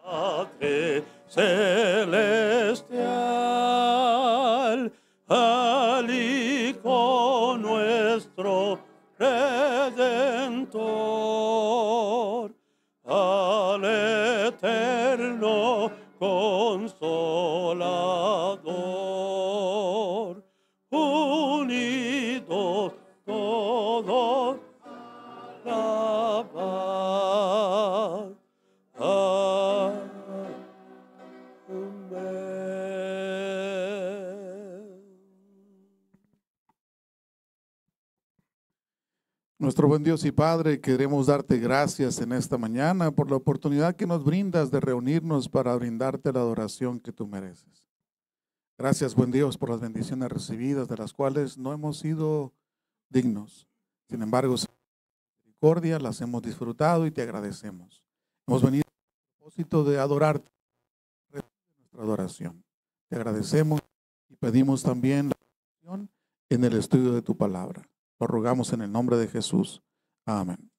Padre celestial, al Hijo nuestro Redentor, al eterno Consolador, unidos todos a la paz. Nuestro buen Dios y Padre, queremos darte gracias en esta mañana por la oportunidad que nos brindas de reunirnos para brindarte la adoración que tú mereces. Gracias, buen Dios, por las bendiciones recibidas, de las cuales no hemos sido dignos. Sin embargo, misericordia, las hemos disfrutado y te agradecemos. Hemos venido con el propósito de adorarte, nuestra adoración. Te agradecemos y pedimos también la adoración en el estudio de tu palabra. Lo rogamos en el nombre de Jesús. Amén.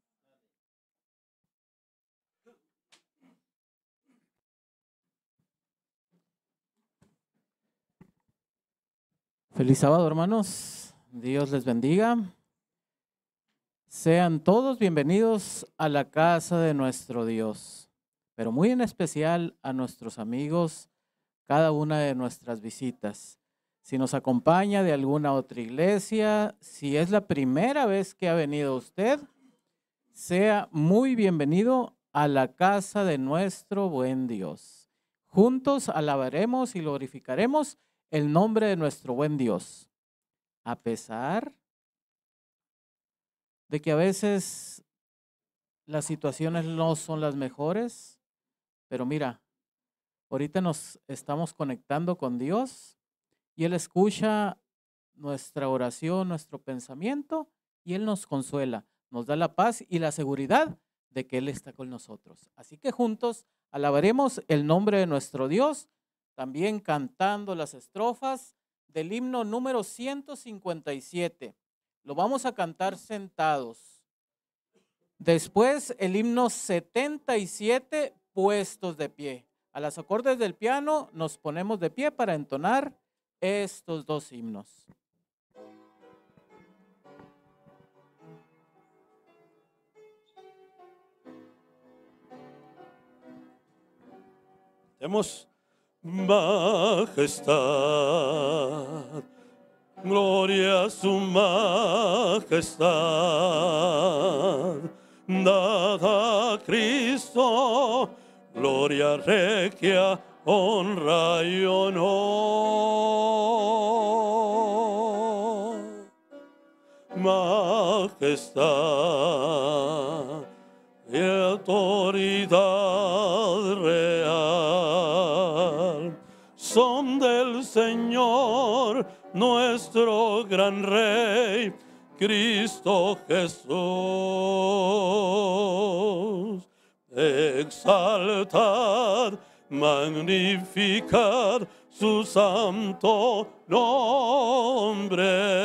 Feliz sábado, hermanos. Dios les bendiga. Sean todos bienvenidos a la casa de nuestro Dios, pero muy en especial a nuestros amigos, cada una de nuestras visitas. Si nos acompaña de alguna otra iglesia, si es la primera vez que ha venido usted, sea muy bienvenido a la casa de nuestro buen Dios. Juntos alabaremos y glorificaremos el nombre de nuestro buen Dios. A pesar de que a veces las situaciones no son las mejores, pero mira, ahorita nos estamos conectando con Dios y Él escucha nuestra oración, nuestro pensamiento, y Él nos consuela, nos da la paz y la seguridad de que Él está con nosotros. Así que juntos alabaremos el nombre de nuestro Dios, también cantando las estrofas del himno número 157. Lo vamos a cantar sentados. Después el himno 77, puestos de pie. A los acordes del piano nos ponemos de pie para entonar estos dos himnos. Demos majestad, gloria a su majestad, dada a Cristo, gloria regia, honra y honor. Majestad y autoridad real son del Señor, nuestro gran Rey, Cristo Jesús. Exaltad, magnificad su santo nombre.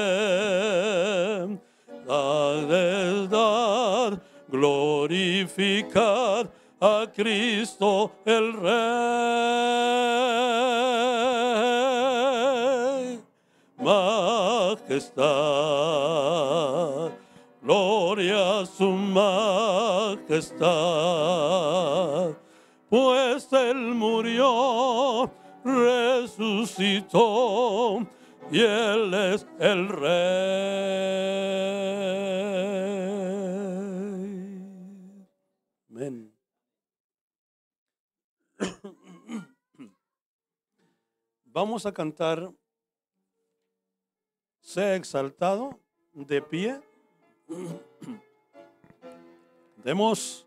Dad, glorificad a Cristo el Rey. Majestad, gloria a su majestad, pues Él murió, resucitó, y Él es el Rey. Amén. Vamos a cantar Sea exaltado, de pie. Demos: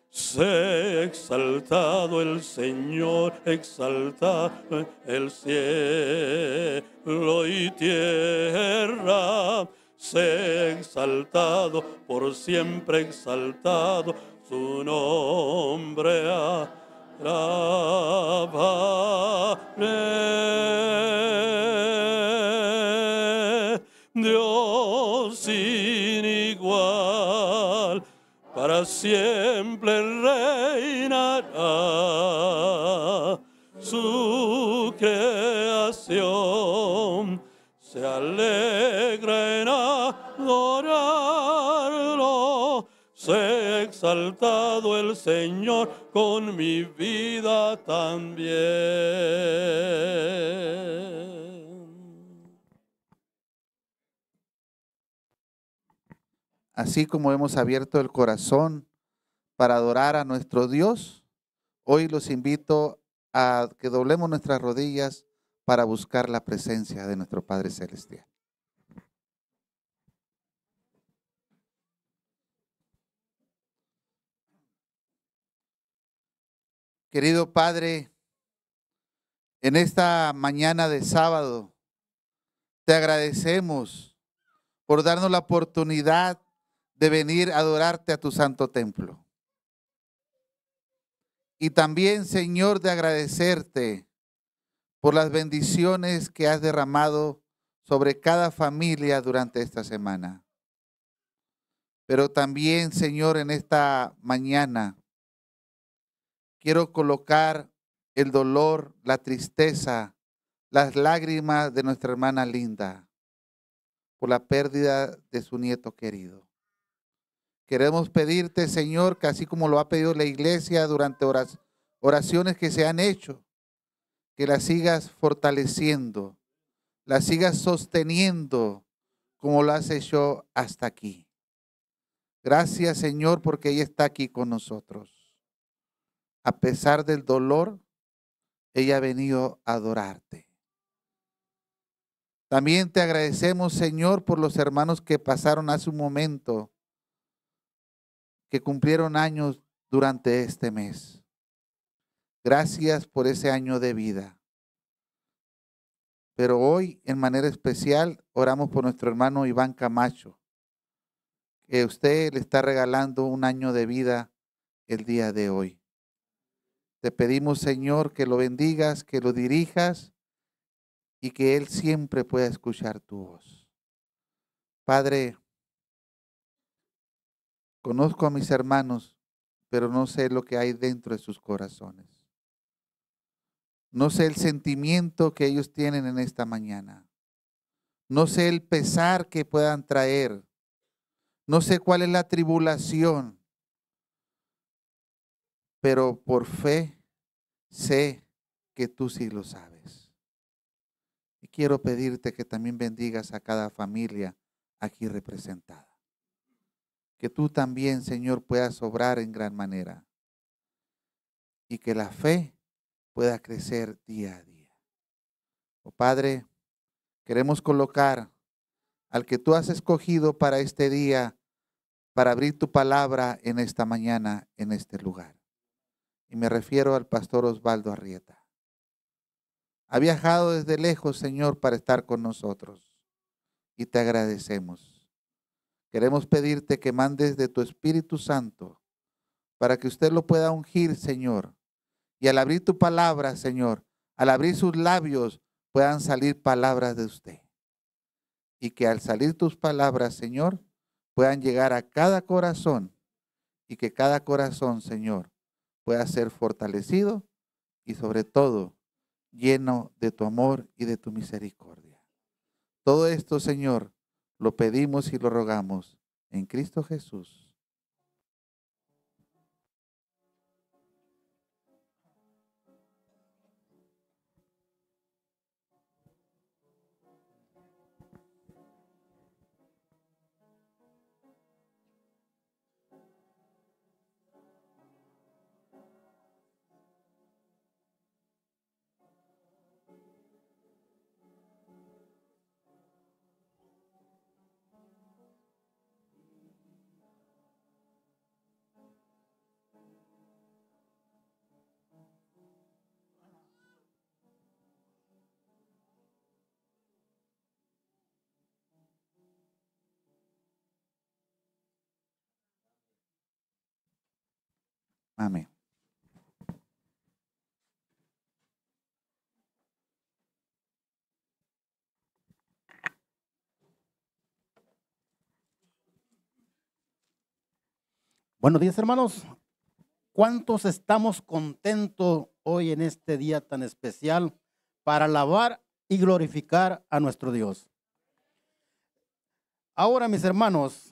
sea exaltado el Señor, exaltado el cielo y tierra. Sea exaltado, por siempre exaltado, su nombre alabaré. Dios sin igual, para siempre reinará. Su creación se alegra en adorarlo. Sea exaltado el Señor con mi vida también. Así como hemos abierto el corazón para adorar a nuestro Dios, hoy los invito a que doblemos nuestras rodillas para buscar la presencia de nuestro Padre Celestial. Querido Padre, en esta mañana de sábado, te agradecemos por darnos la oportunidad de venir a adorarte a tu santo templo. Y también, Señor, de agradecerte por las bendiciones que has derramado sobre cada familia durante esta semana. Pero también, Señor, en esta mañana quiero colocar el dolor, la tristeza, las lágrimas de nuestra hermana Linda por la pérdida de su nieto querido. Queremos pedirte, Señor, que así como lo ha pedido la iglesia durante oraciones que se han hecho, que la sigas fortaleciendo, la sigas sosteniendo como lo has hecho hasta aquí. Gracias, Señor, porque ella está aquí con nosotros. A pesar del dolor, ella ha venido a adorarte. También te agradecemos, Señor, por los hermanos que pasaron hace un momento, que cumplieron años durante este mes. Gracias por ese año de vida. Pero hoy, en manera especial, oramos por nuestro hermano Iván Camacho, que usted le está regalando un año de vida el día de hoy. Te pedimos, Señor, que lo bendigas, que lo dirijas y que él siempre pueda escuchar tu voz. Padre, conozco a mis hermanos, pero no sé lo que hay dentro de sus corazones. No sé el sentimiento que ellos tienen en esta mañana. No sé el pesar que puedan traer. No sé cuál es la tribulación. Pero por fe sé que tú sí lo sabes. Y quiero pedirte que también bendigas a cada familia aquí representada. Que tú también, Señor, puedas obrar en gran manera. Y que la fe pueda crecer día a día. Oh Padre, queremos colocar al que tú has escogido para este día, para abrir tu palabra en esta mañana, en este lugar. Y me refiero al pastor Osvaldo Arrieta. Ha viajado desde lejos, Señor, para estar con nosotros. Y te agradecemos. Queremos pedirte que mandes de tu Espíritu Santo para que usted lo pueda ungir, Señor. Y al abrir tu palabra, Señor, al abrir sus labios, puedan salir palabras de usted. Y que al salir tus palabras, Señor, puedan llegar a cada corazón. Y que cada corazón, Señor, pueda ser fortalecido y sobre todo lleno de tu amor y de tu misericordia. Todo esto, Señor, lo pedimos y lo rogamos en Cristo Jesús. Amén. Buenos días, hermanos. ¿Cuántos estamos contentos hoy en este día tan especial para alabar y glorificar a nuestro Dios? Ahora, mis hermanos,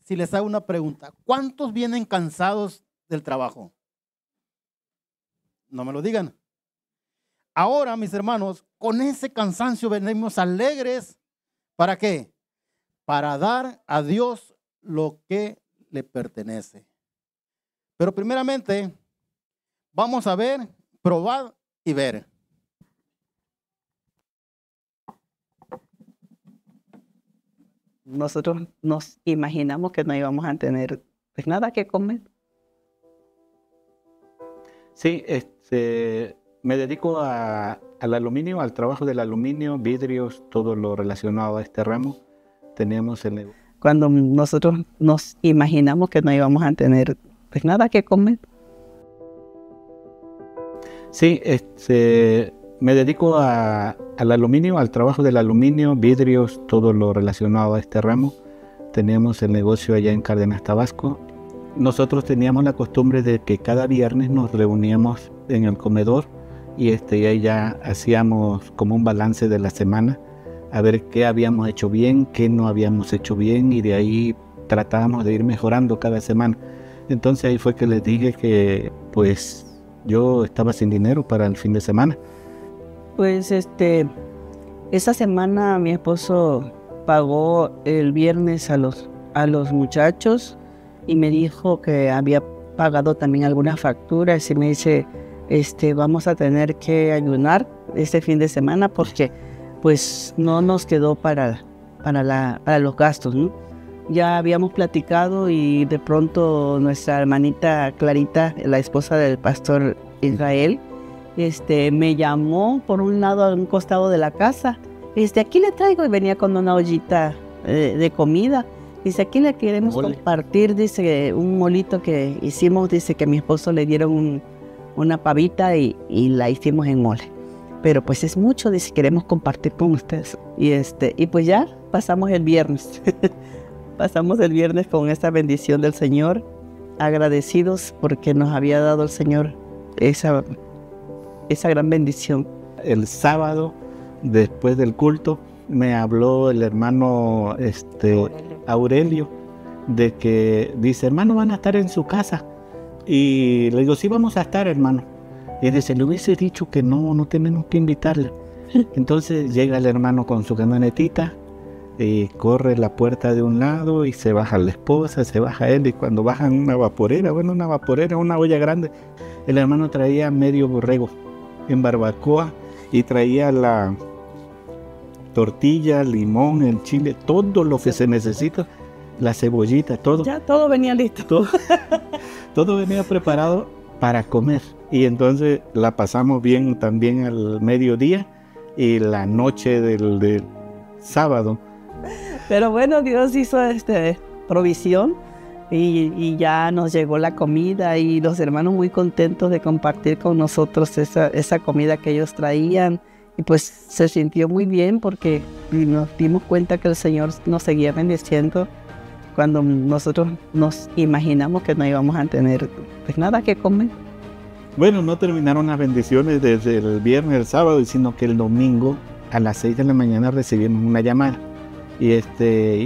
si les hago una pregunta, ¿cuántos vienen cansados del trabajo? No me lo digan. Ahora, mis hermanos, con ese cansancio venimos alegres. ¿Para qué? Para dar a Dios lo que le pertenece. Pero primeramente, vamos a ver, probar y ver. Nosotros nos imaginamos que no íbamos a tener pues, nada que comer. Sí, me dedico al aluminio, al trabajo del aluminio, vidrios, todo lo relacionado a este ramo. Tenemos el negocio. Cuando nosotros nos imaginamos que no íbamos a tener pues, nada que comer. Sí, me dedico al aluminio, al trabajo del aluminio, vidrios, todo lo relacionado a este ramo. Tenemos el negocio allá en Cárdenas, Tabasco. Nosotros teníamos la costumbre de que cada viernes nos reuníamos en el comedor y ahí ya hacíamos como un balance de la semana, a ver qué habíamos hecho bien, qué no habíamos hecho bien, y de ahí tratábamos de ir mejorando cada semana. Entonces ahí fue que les dije que pues yo estaba sin dinero para el fin de semana. Pues esa semana mi esposo pagó el viernes a los muchachos y me dijo que había pagado también algunas facturas y me dice, vamos a tener que ayunar este fin de semana porque pues no nos quedó para los gastos, ¿no? Ya habíamos platicado y de pronto nuestra hermanita Clarita, la esposa del pastor Israel, me llamó por un lado a un costado de la casa. Aquí le traigo, y venía con una ollita de comida. Dice, aquí le queremos compartir, dice, un molito que hicimos, dice que a mi esposo le dieron una pavita y la hicimos en mole. Pero pues es mucho, dice, queremos compartir con ustedes. Y pues ya pasamos el viernes. Pasamos el viernes con esta bendición del Señor, agradecidos porque nos había dado el Señor esa gran bendición. El sábado, después del culto, me habló el hermano Aurelio, de que dice, hermano, van a estar en su casa. Y le digo, sí, vamos a estar, hermano. Y dice, le hubiese dicho que no tenemos que invitarle. Entonces llega el hermano con su camionetita y corre la puerta de un lado y se baja la esposa, se baja él, y cuando bajan una vaporera, una olla grande, el hermano traía medio borrego en barbacoa y traía la tortilla, limón, el chile, todo lo que se necesita, la cebollita, todo. Ya todo venía listo. Todo venía preparado para comer. Y entonces la pasamos bien también al mediodía y la noche del sábado. Pero bueno, Dios hizo provisión y ya nos llegó la comida y los hermanos muy contentos de compartir con nosotros esa comida que ellos traían. Y pues se sintió muy bien porque nos dimos cuenta que el Señor nos seguía bendiciendo cuando nosotros nos imaginamos que no íbamos a tener pues nada que comer. Bueno, no terminaron las bendiciones desde el viernes, el sábado, sino que el domingo a las 6 de la mañana recibimos una llamada. Y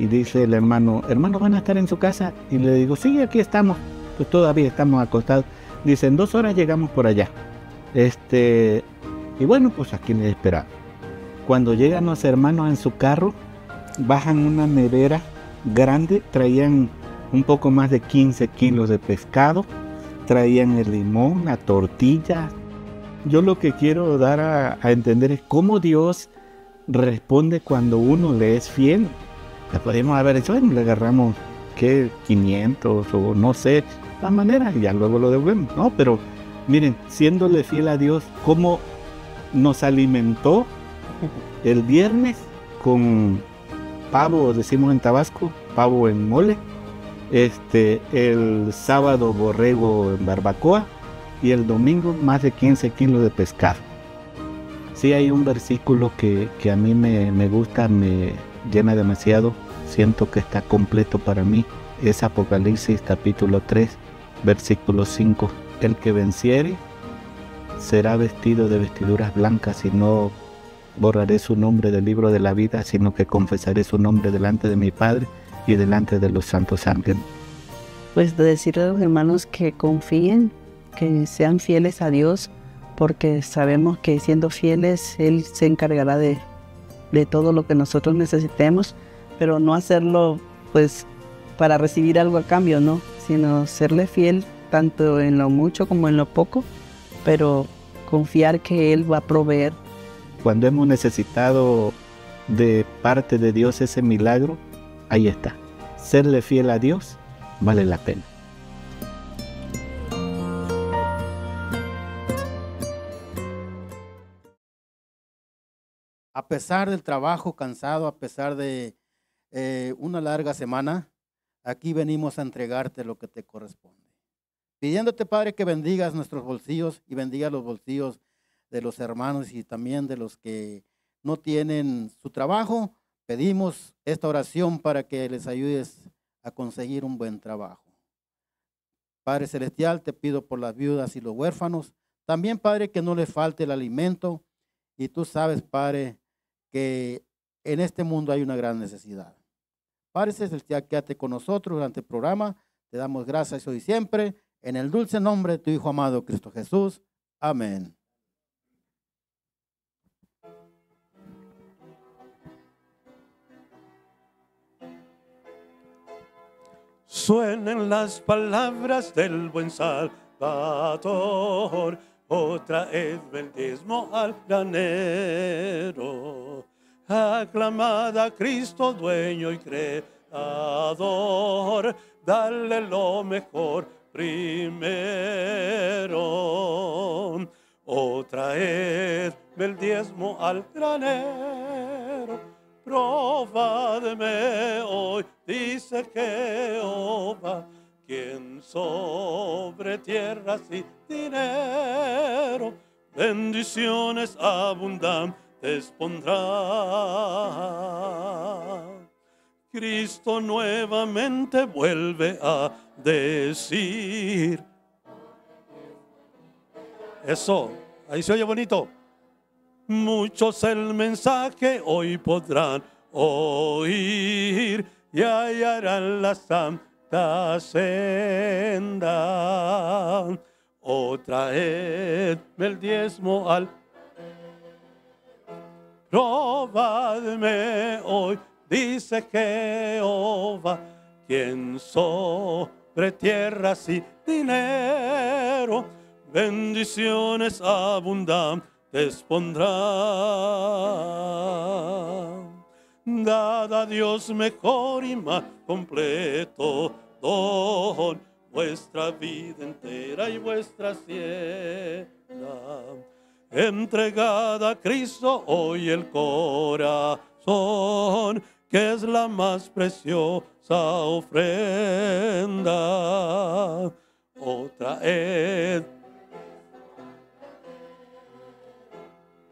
dice el hermano, ¿van a estar en su casa? Y le digo, sí, aquí estamos. Pues todavía estamos acostados. Dice, en 2 horas llegamos por allá. Y bueno, pues aquí les esperamos. Cuando llegan los hermanos en su carro, bajan una nevera grande, traían un poco más de 15 kilos de pescado, traían el limón, la tortilla. Yo lo que quiero dar a entender es cómo Dios responde cuando uno le es fiel. Le podríamos haber dicho, bueno, le agarramos, ¿qué? 500 o no sé, la manera, y ya luego lo devolvemos. No, pero miren, siéndole fiel a Dios, cómo nos alimentó el viernes con pavo, decimos en Tabasco, pavo en mole, el sábado borrego en barbacoa y el domingo más de 15 kilos de pescado. Sí, hay un versículo que a mí me gusta, me llena demasiado, siento que está completo para mí, es Apocalipsis capítulo 3, versículo 5. El que venciere será vestido de vestiduras blancas y no borraré su nombre del libro de la vida, sino que confesaré su nombre delante de mi Padre y delante de los santos ángeles. Pues de decirle a los hermanos que confíen, que sean fieles a Dios, porque sabemos que siendo fieles Él se encargará de todo lo que nosotros necesitemos, pero no hacerlo pues para recibir algo a cambio, no, sino serle fiel tanto en lo mucho como en lo poco, pero confiar que Él va a proveer. Cuando hemos necesitado de parte de Dios ese milagro, ahí está. Serle fiel a Dios vale la pena. A pesar del trabajo cansado, a pesar de una larga semana, aquí venimos a entregarte lo que te corresponde. Pidiéndote, Padre, que bendigas nuestros bolsillos y bendiga los bolsillos de los hermanos y también de los que no tienen su trabajo. Pedimos esta oración para que les ayudes a conseguir un buen trabajo. Padre Celestial, te pido por las viudas y los huérfanos. También, Padre, que no les falte el alimento. Y tú sabes, Padre, que en este mundo hay una gran necesidad. Padre Celestial, quédate con nosotros durante el programa. Te damos gracias hoy y siempre. En el dulce nombre de tu Hijo amado, Cristo Jesús. Amén. Suenen las palabras del buen Salvador, otra vez el diezmo al granero. Aclamad a Cristo, dueño y creador, dale lo mejor primero. Otra vez el diezmo al granero. Probadme hoy, dice Jehová, quien sobre tierras y dinero bendiciones abundantes pondrá. Cristo nuevamente vuelve a decir. Eso, ahí se oye bonito. Muchos el mensaje hoy podrán oír y hallarán la santa senda. Otra vez el diezmo al. Probadme hoy, dice Jehová, quien sobre tierras y dinero bendiciones abundantes pondrá. Dad a Dios mejor y más completo don, vuestra vida entera y vuestra hacienda. Entregad a Cristo hoy el corazón, que es la más preciosa ofrenda. Otra vez.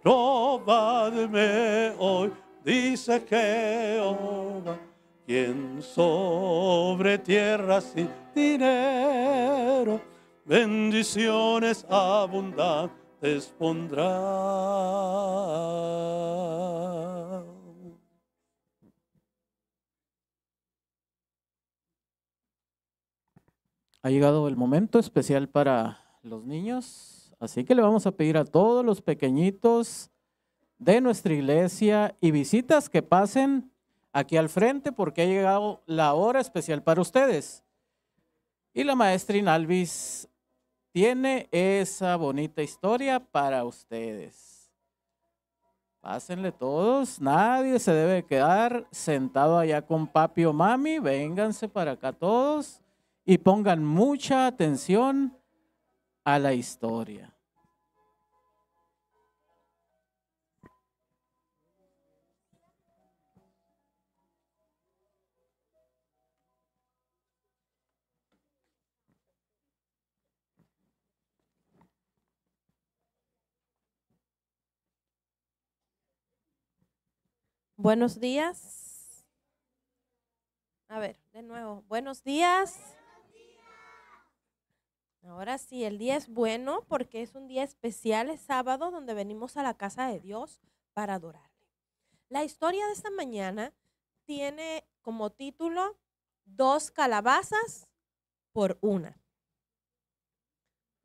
Probadme hoy, dice Jehová, quien sobre tierras y dinero bendiciones abundantes pondrá. Ha llegado el momento especial para los niños. Así que le vamos a pedir a todos los pequeñitos de nuestra iglesia y visitas que pasen aquí al frente porque ha llegado la hora especial para ustedes. Y la maestra Inalvis tiene esa bonita historia para ustedes. Pásenle todos, nadie se debe quedar sentado allá con papi o mami. Vénganse para acá todos y pongan mucha atención a la historia. Buenos días. A ver, de nuevo, buenos días. Ahora sí, el día es bueno porque es un día especial, es sábado donde venimos a la casa de Dios para adorarle. La historia de esta mañana tiene como título 2 calabazas por una.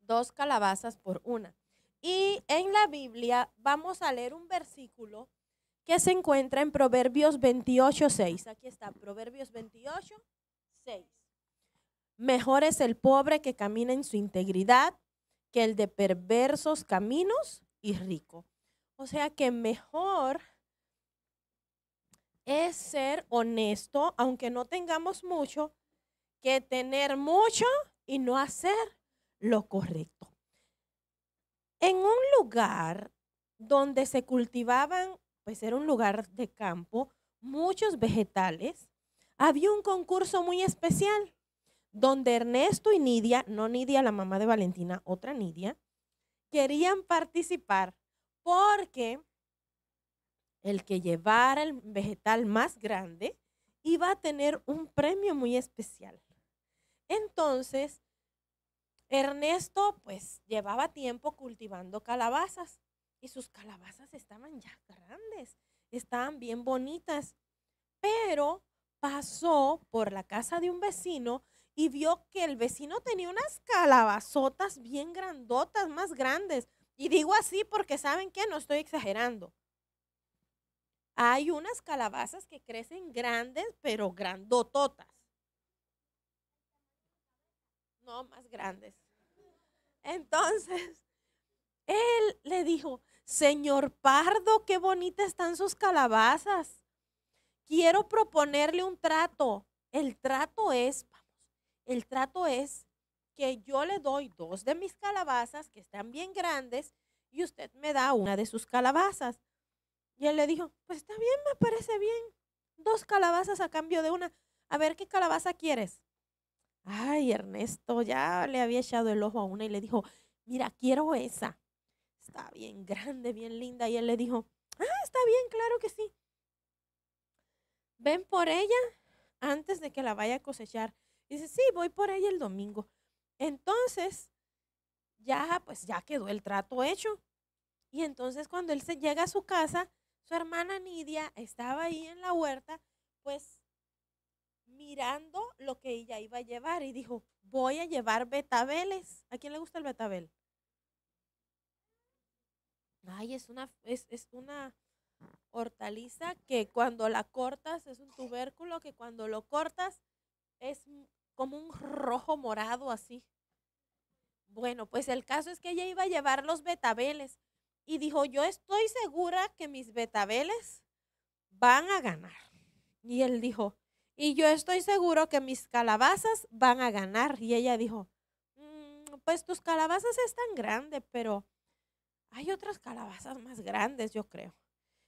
2 calabazas por una. Y en la Biblia vamos a leer un versículo que se encuentra en Proverbios 28:6. Aquí está, Proverbios 28:6. Mejor es el pobre que camina en su integridad que el de perversos caminos y rico. O sea que mejor es ser honesto, aunque no tengamos mucho, que tener mucho y no hacer lo correcto. En un lugar donde se cultivaban, pues era un lugar de campo, muchos vegetales, había un concurso muy especial donde Ernesto y Nidia, no Nidia la mamá de Valentina, otra Nidia, querían participar porque el que llevara el vegetal más grande iba a tener un premio muy especial. Entonces, Ernesto pues llevaba tiempo cultivando calabazas y sus calabazas estaban ya grandes, estaban bien bonitas, pero pasó por la casa de un vecino y vio que el vecino tenía unas calabazotas bien grandotas, más grandes. Y digo así porque ¿saben qué? No estoy exagerando. Hay unas calabazas que crecen grandes, pero grandototas. No, más grandes. Entonces, él le dijo, señor Pardo, qué bonitas están sus calabazas. Quiero proponerle un trato. El trato es que yo le doy 2 de mis calabazas que están bien grandes y usted me da una de sus calabazas. Y él le dijo, pues está bien, me parece bien. 2 calabazas a cambio de una. A ver, ¿qué calabaza quieres? Ay, Ernesto ya le había echado el ojo a una y le dijo, mira, quiero esa. Está bien grande, bien linda. Y él le dijo, está bien, claro que sí. Ven por ella antes de que la vaya a cosechar. Dice, sí, voy por ella el domingo. Entonces, ya quedó el trato hecho. Y entonces cuando él se llega a su casa, su hermana Nidia estaba ahí en la huerta, pues mirando lo que ella iba a llevar y dijo, voy a llevar betabeles. ¿A quién le gusta el betabel? Ay, es una hortaliza que cuando la cortas, es un tubérculo que cuando lo cortas es como un rojo morado así. Bueno, pues el caso es que ella iba a llevar los betabeles y dijo, yo estoy segura que mis betabeles van a ganar. Y él dijo, y yo estoy seguro que mis calabazas van a ganar. Y ella dijo, pues tus calabazas están grandes, pero hay otras calabazas más grandes, yo creo.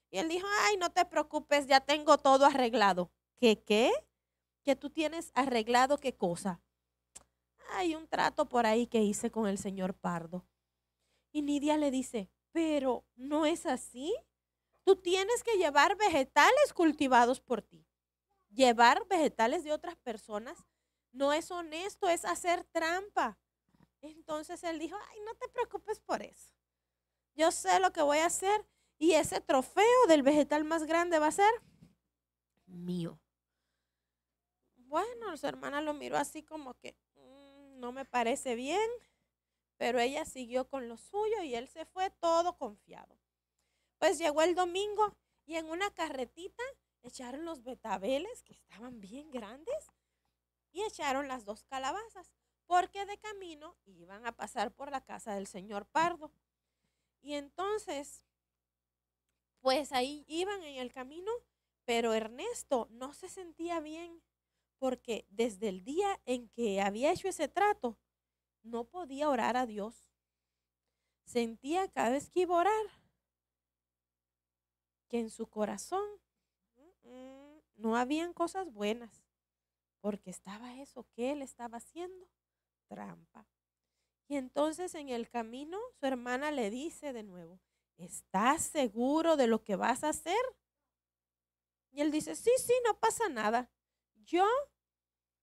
Y él dijo, ay, no te preocupes, ya tengo todo arreglado. ¿Qué? ¿Que tú tienes arreglado qué cosa? Hay un trato por ahí que hice con el señor Pardo. Y Nidia le dice, pero no es así. Tú tienes que llevar vegetales cultivados por ti. Llevar vegetales de otras personas no es honesto, es hacer trampa. Entonces él dijo, ay, no te preocupes por eso. Yo sé lo que voy a hacer y ese trofeo del vegetal más grande va a ser mío. Bueno, su hermana lo miró así como que no me parece bien, pero ella siguió con lo suyo y él se fue todo confiado. Pues llegó el domingo y en una carretita echaron los betabeles que estaban bien grandes y echaron las 2 calabazas porque de camino iban a pasar por la casa del señor Pardo. Y entonces, pues ahí iban en el camino, pero Ernesto no se sentía bien porque desde el día en que había hecho ese trato, no podía orar a Dios. Sentía cada vez que iba a orar que en su corazón no habían cosas buenas, porque estaba eso que él estaba haciendo, trampa. Y entonces en el camino su hermana le dice de nuevo, ¿estás seguro de lo que vas a hacer? Y él dice, sí, no pasa nada. yo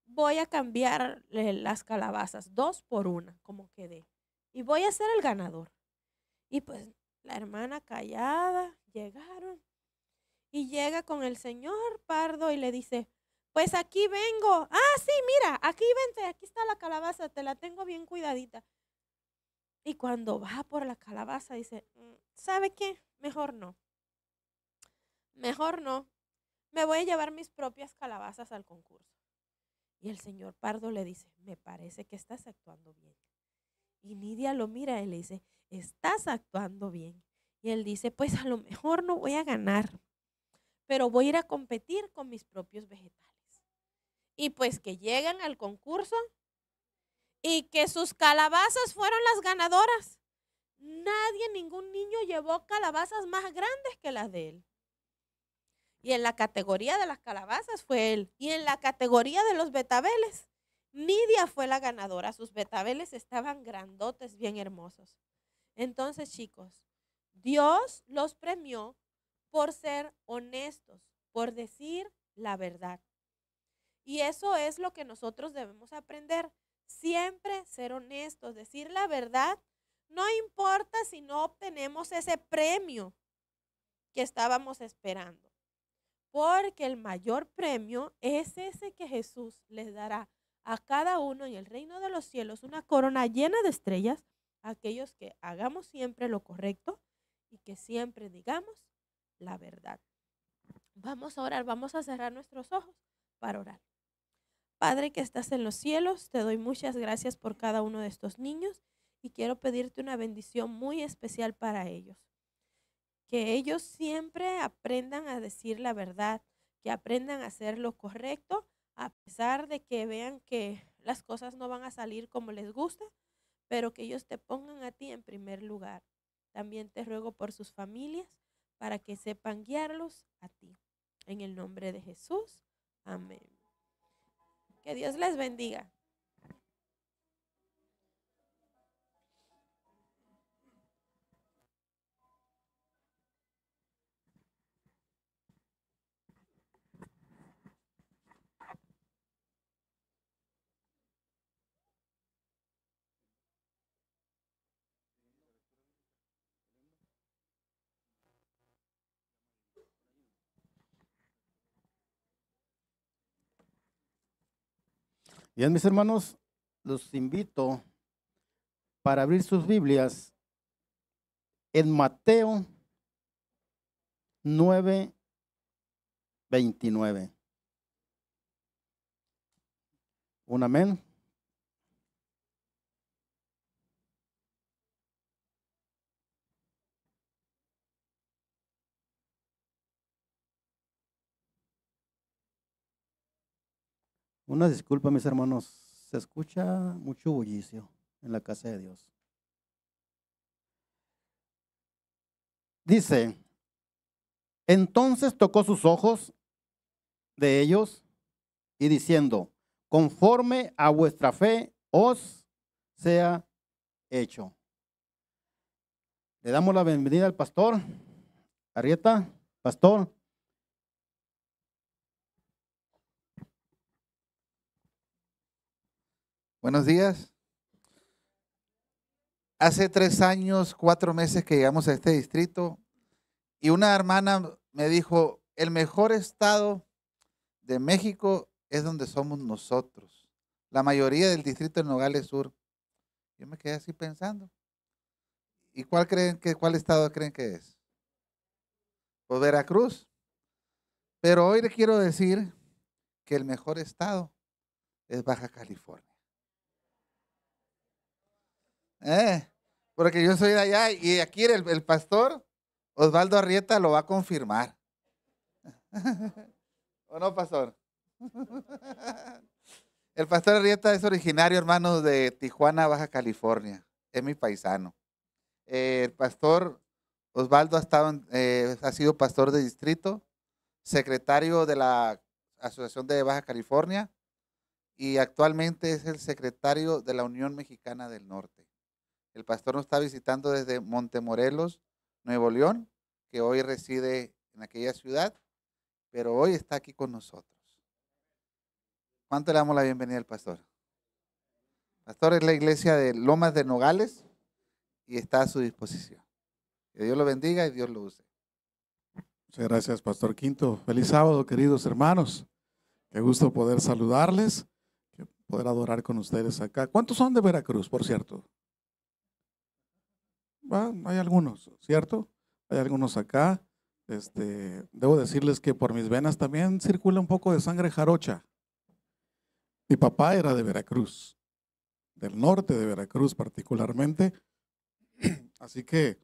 voy a cambiar las calabazas, 2 por 1, como quedé. Y voy a ser el ganador. Y pues la hermana callada, llegaron. Y llega con el señor Pardo y le dice, pues aquí vengo. Ah, sí, mira, aquí vente, aquí está la calabaza, te la tengo bien cuidadita. Y cuando va por la calabaza dice, ¿sabe qué? Mejor no. Mejor no. Me voy a llevar mis propias calabazas al concurso. Y el señor Pardo le dice, me parece que estás actuando bien. Y Nidia lo mira y le dice, estás actuando bien. Y él dice, pues a lo mejor no voy a ganar, pero voy a ir a competir con mis propios vegetales. Y pues que llegan al concurso y que sus calabazas fueron las ganadoras. Nadie, ningún niño llevó calabazas más grandes que las de él. Y en la categoría de las calabazas fue él. Y en la categoría de los betabeles, Nidia fue la ganadora. Sus betabeles estaban grandotes, bien hermosos. Entonces, chicos, Dios los premió por ser honestos, por decir la verdad. Y eso es lo que nosotros debemos aprender. Siempre ser honestos, decir la verdad. No importa si no obtenemos ese premio que estábamos esperando. Porque el mayor premio es ese que Jesús les dará a cada uno en el reino de los cielos, una corona llena de estrellas, a aquellos que hagamos siempre lo correcto y que siempre digamos la verdad. Vamos a orar, vamos a cerrar nuestros ojos para orar. Padre que estás en los cielos, te doy muchas gracias por cada uno de estos niños y quiero pedirte una bendición muy especial para ellos. Que ellos siempre aprendan a decir la verdad, que aprendan a hacer lo correcto, a pesar de que vean que las cosas no van a salir como les gusta, pero que ellos te pongan a ti en primer lugar. También te ruego por sus familias para que sepan guiarlos a ti. En el nombre de Jesús. Amén. Que Dios les bendiga. Bien, mis hermanos, los invito para abrir sus Biblias en Mateo 9:29. Un amén. Una disculpa, mis hermanos, se escucha mucho bullicio en la casa de Dios. Dice, entonces tocó sus ojos de ellos y diciendo, conforme a vuestra fe os sea hecho. Le damos la bienvenida al pastor Arrieta. Pastor. Buenos días. Hace 3 años, 4 meses que llegamos a este distrito y una hermana me dijo, el mejor estado de México es donde somos nosotros. La mayoría del distrito de Nogales Sur. Yo me quedé así pensando. ¿Y cuál estado creen que es? Pues Veracruz. Pero hoy le quiero decir que el mejor estado es Baja California. Porque yo soy de allá y aquí el pastor Osvaldo Arrieta lo va a confirmar. ¿O no, pastor? El pastor Arrieta es originario, hermanos, de Tijuana, Baja California. Es mi paisano. El pastor Osvaldo ha sido pastor de distrito, secretario de la Asociación de Baja California y actualmente es el secretario de la Unión Mexicana del Norte. El pastor nos está visitando desde Montemorelos, Nuevo León, que hoy reside en aquella ciudad, pero hoy está aquí con nosotros. ¿Cuánto le damos la bienvenida al pastor? Pastor es la iglesia de Lomas de Nogales y está a su disposición. Que Dios lo bendiga y Dios lo use. Muchas gracias, Pastor Quinto. Feliz sábado, queridos hermanos. Qué gusto poder saludarles, poder adorar con ustedes acá. ¿Cuántos son de Veracruz, por cierto? Hay algunos, ¿cierto? Hay algunos acá. Debo decirles que por mis venas también circula un poco de sangre jarocha. Mi papá era de Veracruz, del norte de Veracruz particularmente. Así que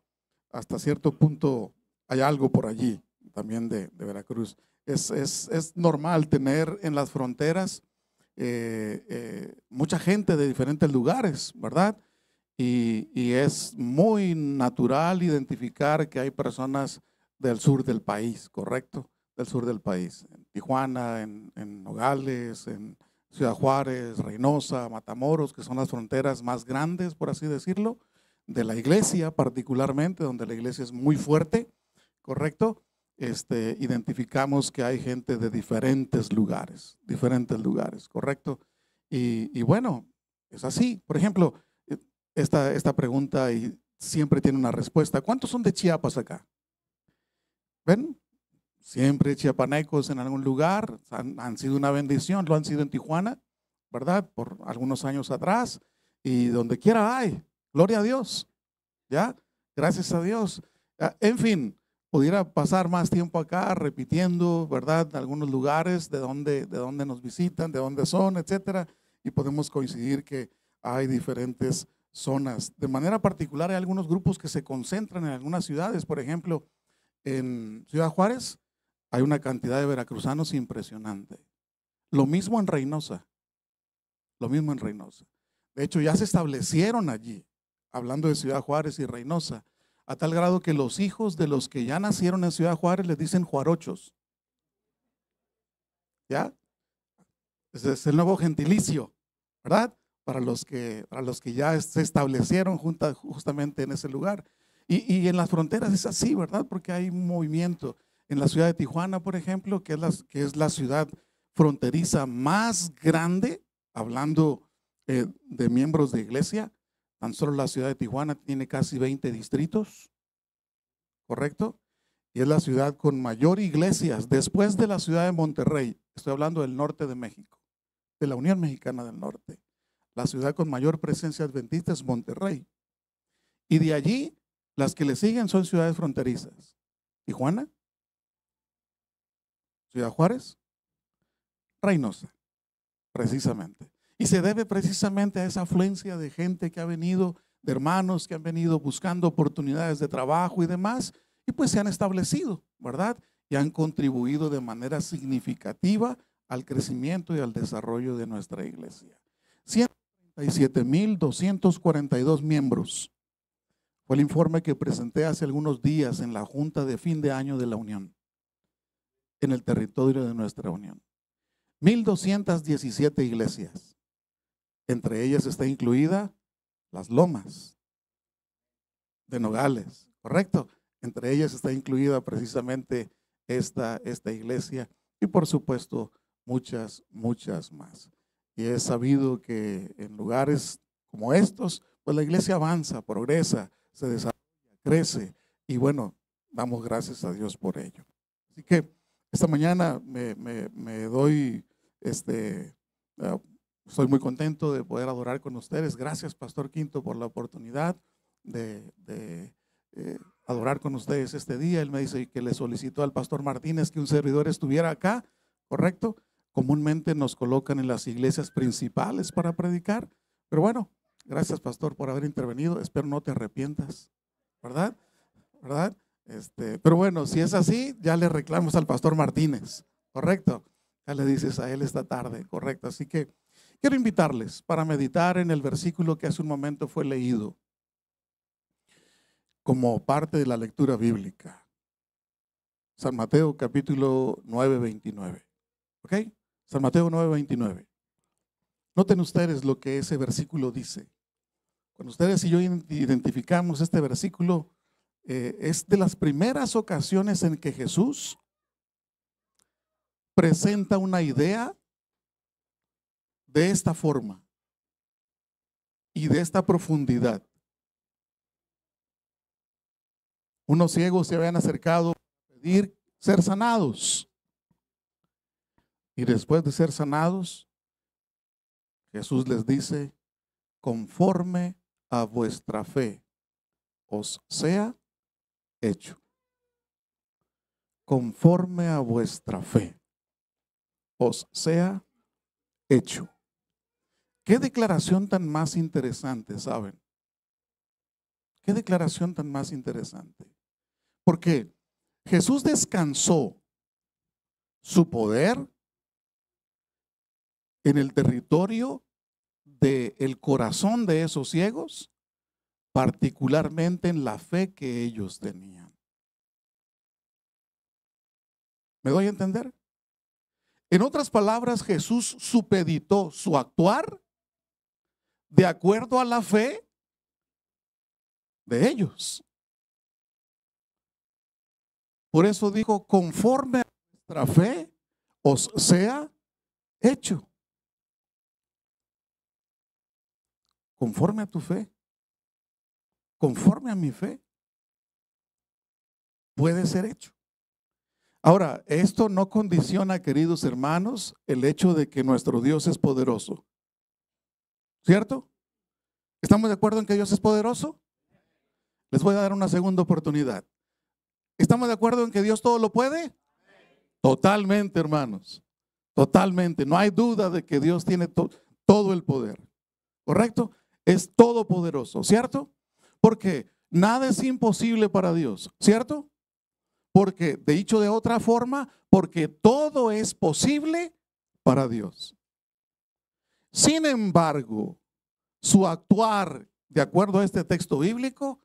hasta cierto punto hay algo por allí también de Veracruz. Es normal tener en las fronteras mucha gente de diferentes lugares, ¿verdad? Y es muy natural identificar que hay personas del sur del país, ¿correcto? Del sur del país, en Tijuana, en Nogales, en Ciudad Juárez, Reynosa, Matamoros, que son las fronteras más grandes, por así decirlo, de la iglesia particularmente, donde la iglesia es muy fuerte, ¿correcto? Identificamos que hay gente de diferentes lugares, ¿correcto? Y bueno, es así. Por ejemplo, esta pregunta y siempre tiene una respuesta. ¿Cuántos son de Chiapas acá? ¿Ven? Siempre chiapanecos en algún lugar, han sido una bendición, lo han sido en Tijuana, ¿verdad? Por algunos años atrás, y donde quiera hay, gloria a Dios, ¿ya? Gracias a Dios. En fin, pudiera pasar más tiempo acá repitiendo, ¿verdad? Algunos lugares de donde nos visitan, de dónde son, etcétera, y podemos coincidir que hay diferentes zonas. De manera particular hay algunos grupos que se concentran en algunas ciudades, por ejemplo, en Ciudad Juárez hay una cantidad de veracruzanos impresionante. Lo mismo en Reynosa. De hecho, ya se establecieron allí, hablando de Ciudad Juárez y Reynosa, a tal grado que los hijos de los que ya nacieron en Ciudad Juárez les dicen juarochos. ¿Ya? Ese es el nuevo gentilicio, ¿verdad? Para los que ya se establecieron justamente en ese lugar. Y en las fronteras es así, ¿verdad? Porque hay un movimiento. En la ciudad de Tijuana, por ejemplo, que es la ciudad fronteriza más grande, hablando de miembros de iglesia, tan solo la ciudad de Tijuana tiene casi 20 distritos, ¿correcto? Y es la ciudad con mayor iglesias después de la ciudad de Monterrey. Estoy hablando del norte de México, de la Unión Mexicana del Norte. La ciudad con mayor presencia adventista es Monterrey. Y de allí, las que le siguen son ciudades fronterizas. Tijuana, Ciudad Juárez, Reynosa, precisamente. Y se debe precisamente a esa afluencia de gente que ha venido, de hermanos que han venido buscando oportunidades de trabajo y demás, y pues se han establecido, ¿verdad? Y han contribuido de manera significativa al crecimiento y al desarrollo de nuestra iglesia. 137,242 miembros. Fue el informe que presenté hace algunos días en la Junta de Fin de Año de la Unión, en el territorio de nuestra unión. 1,217 iglesias. Entre ellas está incluida Las Lomas de Nogales, ¿correcto? Entre ellas está incluida precisamente esta iglesia y por supuesto muchas más. Y es sabido que en lugares como estos, pues la iglesia avanza, progresa, se desarrolla, crece y bueno, damos gracias a Dios por ello. Así que esta mañana me doy, estoy muy contento de poder adorar con ustedes. Gracias, Pastor Quinto, por la oportunidad de adorar con ustedes este día. Él me dice que le solicitó al Pastor Martínez que un servidor estuviera acá, ¿correcto? Comúnmente nos colocan en las iglesias principales para predicar, pero bueno, gracias, Pastor, por haber intervenido. Espero no te arrepientas, ¿verdad? Pero bueno, si es así, ya le reclamos al Pastor Martínez, ¿correcto? Ya le dices a él esta tarde, ¿correcto? Así que quiero invitarles para meditar en el versículo que hace un momento fue leído como parte de la lectura bíblica. San Mateo capítulo 9, 29. ¿Ok? San Mateo 9, 29. Noten ustedes lo que ese versículo dice. Cuando ustedes y yo identificamos este versículo, es de las primeras ocasiones en que Jesús presenta una idea de esta forma y de esta profundidad. Unos ciegos se habían acercado a pedir ser sanados. Y después de ser sanados, Jesús les dice, conforme a vuestra fe os sea hecho. Conforme a vuestra fe os sea hecho. Qué declaración tan más interesante, ¿saben? Qué declaración tan más interesante. Porque Jesús descansó su poder en el territorio del corazón de esos ciegos, particularmente en la fe que ellos tenían. ¿Me doy a entender? En otras palabras, Jesús supeditó su actuar de acuerdo a la fe de ellos. Por eso dijo, conforme a nuestra fe os sea hecho. Conforme a tu fe, conforme a mi fe, puede ser hecho. Ahora, esto no condiciona, queridos hermanos, el hecho de que nuestro Dios es poderoso. ¿Cierto? ¿Estamos de acuerdo en que Dios es poderoso? Les voy a dar una segunda oportunidad. ¿Estamos de acuerdo en que Dios todo lo puede? Totalmente, hermanos. Totalmente. No hay duda de que Dios tiene todo el poder. ¿Correcto? Es todopoderoso, ¿cierto? Porque nada es imposible para Dios, ¿cierto? Porque, de dicho de otra forma, porque todo es posible para Dios. Sin embargo, su actuar, de acuerdo a este texto bíblico,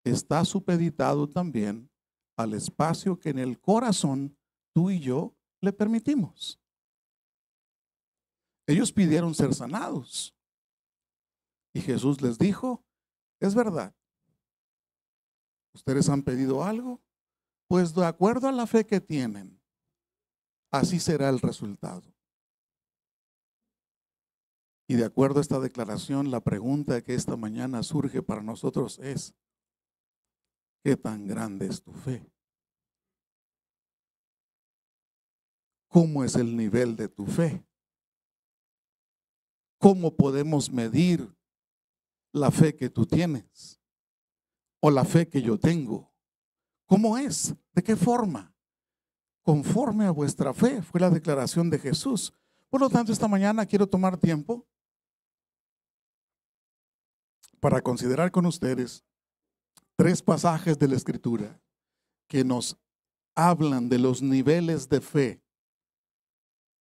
está supeditado también al espacio que en el corazón tú y yo le permitimos. Ellos pidieron ser sanados. Y Jesús les dijo, es verdad, ustedes han pedido algo, pues de acuerdo a la fe que tienen, así será el resultado. Y de acuerdo a esta declaración, la pregunta que esta mañana surge para nosotros es, ¿qué tan grande es tu fe? ¿Cómo es el nivel de tu fe? ¿Cómo podemos medir la fe que tú tienes o la fe que yo tengo? ¿Cómo es? ¿De qué forma? Conforme a vuestra fe, fue la declaración de Jesús. Por lo tanto, esta mañana quiero tomar tiempo para considerar con ustedes 3 pasajes de la Escritura que nos hablan de los niveles de fe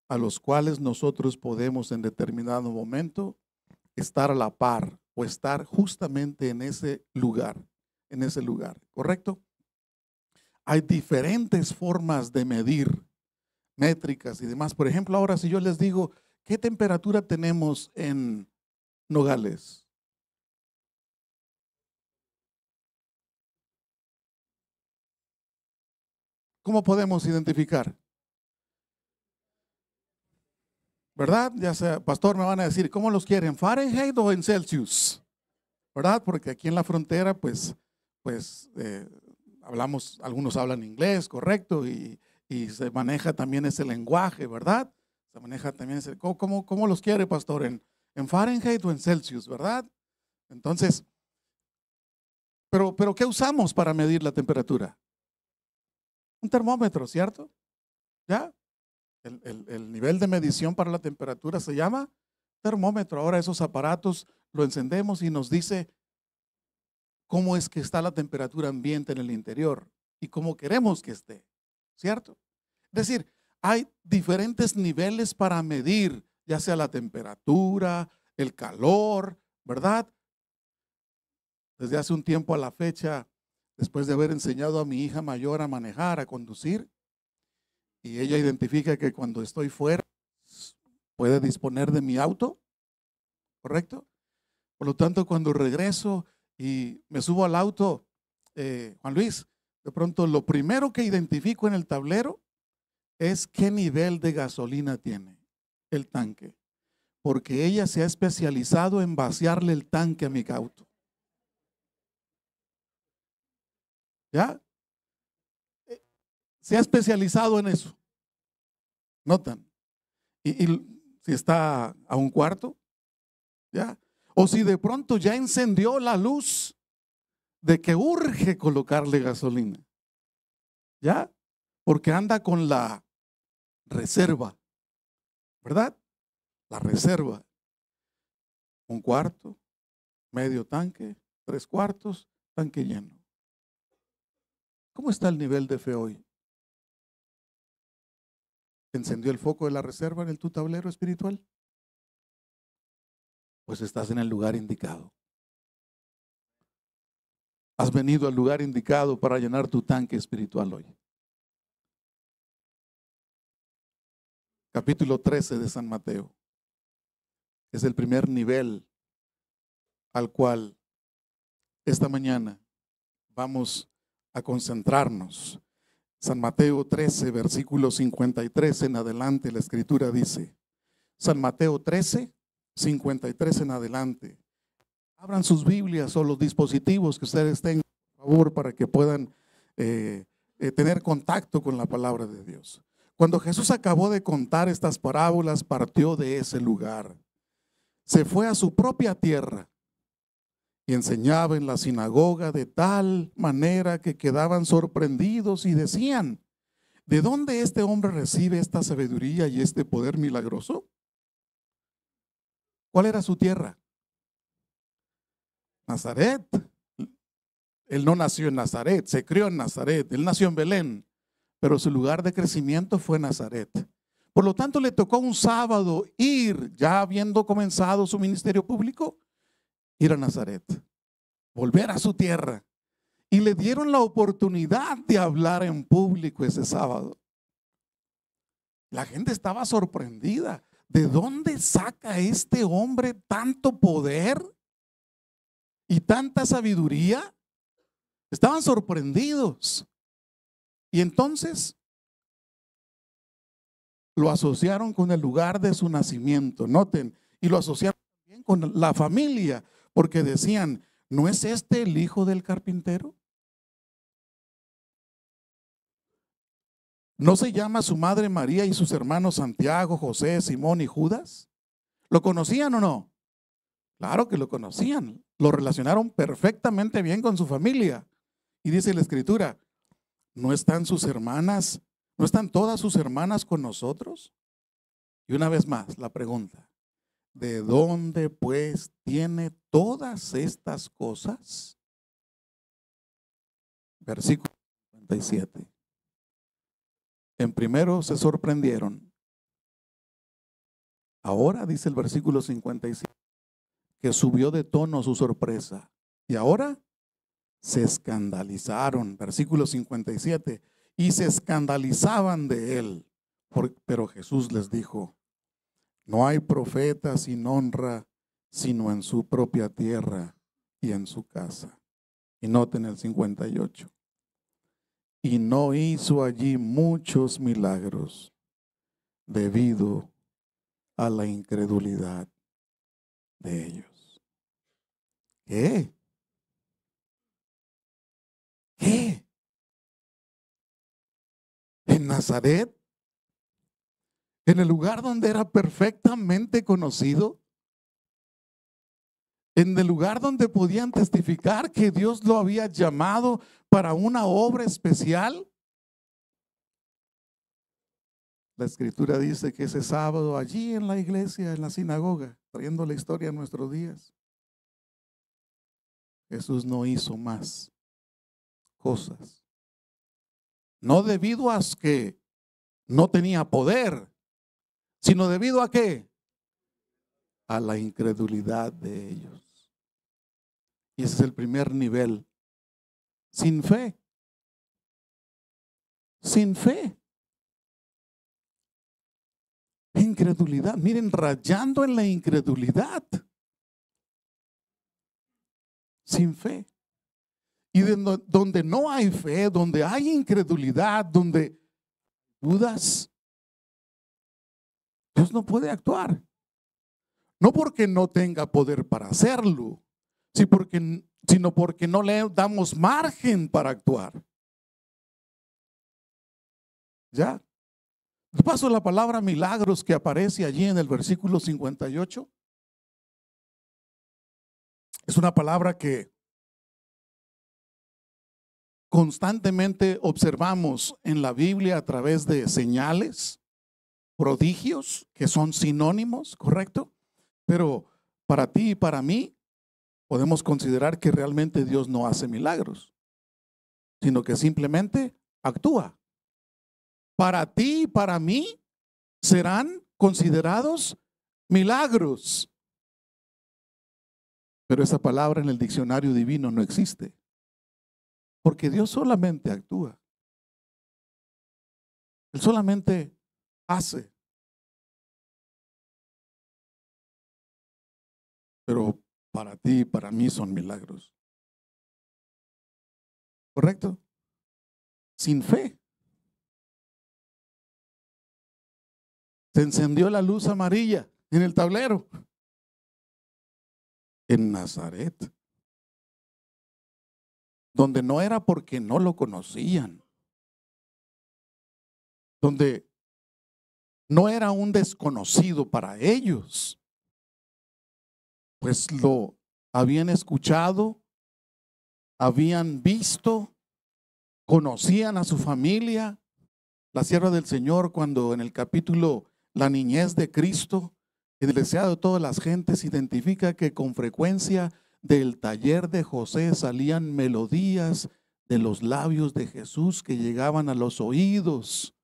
a los cuales nosotros podemos en determinado momento estar a la par o estar justamente en ese lugar, ¿correcto? Hay diferentes formas de medir, métricas y demás. Por ejemplo, ahora si yo les digo, ¿qué temperatura tenemos en Nogales? ¿Cómo podemos identificar? ¿Verdad? Ya sea, pastor, me van a decir, ¿cómo los quieren? ¿Fahrenheit o en Celsius? ¿Verdad? Porque aquí en la frontera, hablamos, algunos hablan inglés, correcto, y se maneja también ese lenguaje, ¿verdad? Se maneja también ese, ¿cómo los quiere, pastor? ¿En Fahrenheit o en Celsius, verdad? Entonces, pero ¿qué usamos para medir la temperatura? Un termómetro, ¿cierto? ¿Ya? El nivel de medición para la temperatura se llama termómetro. Ahora esos aparatos lo encendemos y nos dice cómo es que está la temperatura ambiente en el interior y cómo queremos que esté, ¿cierto? Es decir, hay diferentes niveles para medir, ya sea la temperatura, el calor, ¿verdad? Desde hace un tiempo a la fecha, después de haber enseñado a mi hija mayor a manejar, a conducir, y ella identifica que cuando estoy fuera puede disponer de mi auto, ¿correcto? Por lo tanto, cuando regreso y me subo al auto, Juan Luis, de pronto lo primero que identifico en el tablero es qué nivel de gasolina tiene el tanque. porque ella se ha especializado en vaciarle el tanque a mi auto. ¿Ya? Se ha especializado en eso. ¿Notan? Y si está a un cuarto, ¿ya? O si de pronto ya encendió la luz de que urge colocarle gasolina, ¿ya? Porque anda con la reserva, ¿verdad? La reserva. Un cuarto, medio tanque, 3/4, tanque lleno. ¿Cómo está el nivel de fe hoy? ¿Encendió el foco de la reserva en tu tablero espiritual? Pues estás en el lugar indicado. Has venido al lugar indicado para llenar tu tanque espiritual hoy. Capítulo 13 de San Mateo. Es el primer nivel al cual esta mañana vamos a concentrarnos. San Mateo 13, versículo 53 en adelante, la escritura dice, San Mateo 13, 53 en adelante. Abran sus Biblias o los dispositivos que ustedes tengan, por favor, para que puedan tener contacto con la palabra de Dios. Cuando Jesús acabó de contar estas parábolas, partió de ese lugar. Se fue a su propia tierra y enseñaba en la sinagoga de tal manera que quedaban sorprendidos y decían, ¿de dónde este hombre recibe esta sabiduría y este poder milagroso? ¿Cuál era su tierra? Nazaret. Él no nació en Nazaret, se crió en Nazaret, él nació en Belén, pero su lugar de crecimiento fue Nazaret. Por lo tanto, le tocó un sábado ir, ya habiendo comenzado su ministerio público, ir a Nazaret, volver a su tierra. Y le dieron la oportunidad de hablar en público ese sábado. La gente estaba sorprendida. ¿De dónde saca este hombre tanto poder y tanta sabiduría? Estaban sorprendidos. Y entonces lo asociaron con el lugar de su nacimiento. Noten, y lo asociaron también con la familia, porque decían, ¿no es este el hijo del carpintero? ¿No se llama su madre María y sus hermanos Santiago, José, Simón y Judas? ¿Lo conocían o no? Claro que lo conocían. Lo relacionaron perfectamente bien con su familia. Y dice la escritura, ¿no están sus hermanas? ¿No están todas sus hermanas con nosotros? Y una vez más la pregunta, ¿de dónde pues tiene todas estas cosas? Versículo 57. En primero se sorprendieron. Ahora dice el versículo 57 que subió de tono su sorpresa. Y ahora se escandalizaron. Versículo 57. Y se escandalizaban de él. Pero Jesús les dijo, no hay profeta sin honra, sino en su propia tierra y en su casa. Y noten el 58. Y no hizo allí muchos milagros debido a la incredulidad de ellos. ¿Qué? ¿Qué? En Nazaret, en el lugar donde era perfectamente conocido, en el lugar donde podían testificar que Dios lo había llamado para una obra especial. La escritura dice que ese sábado allí en la iglesia, en la sinagoga, trayendo la historia a nuestros días, Jesús no hizo más cosas. No debido a que no tenía poder, sino debido a qué? A la incredulidad de ellos. Y ese es el primer nivel. Sin fe. Sin fe. Incredulidad. Miren, rayando en la incredulidad. Sin fe. Y donde no hay fe, donde hay incredulidad, donde dudas, Dios no puede actuar. No porque no tenga poder para hacerlo, sino porque no le damos margen para actuar. ¿Ya? De paso, la palabra milagros que aparece allí en el versículo 58 es una palabra que constantemente observamos en la Biblia a través de señales, prodigios, que son sinónimos, ¿correcto? Pero para ti y para mí podemos considerar que realmente Dios no hace milagros, sino que simplemente actúa. Para ti y para mí serán considerados milagros. Pero esa palabra en el diccionario divino no existe, porque Dios solamente actúa. Él solamente hace. Pero para ti y para mí son milagros. ¿Correcto? Sin fe. Se encendió la luz amarilla en el tablero. En Nazaret. Donde no era porque no lo conocían. Donde no era un desconocido para ellos. Pues lo habían escuchado, habían visto, conocían a su familia. La sierva del Señor, cuando en el capítulo La niñez de Cristo, en el deseado de todas las gentes, identifica que con frecuencia del taller de José salían melodías de los labios de Jesús que llegaban a los oídos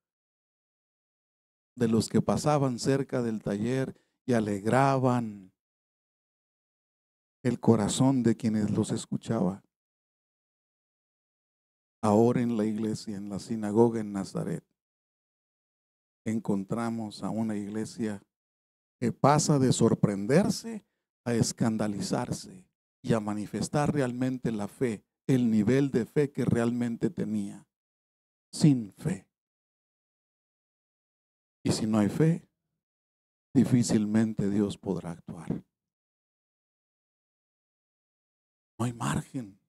de los que pasaban cerca del taller y alegraban el corazón de quienes los escuchaban. Ahora en la iglesia, en la sinagoga en Nazaret, encontramos a una iglesia que pasa de sorprenderse a escandalizarse y a manifestar realmente la fe, el nivel de fe que realmente tenía. Sin fe. Y si no hay fe, difícilmente Dios podrá actuar. No hay margen.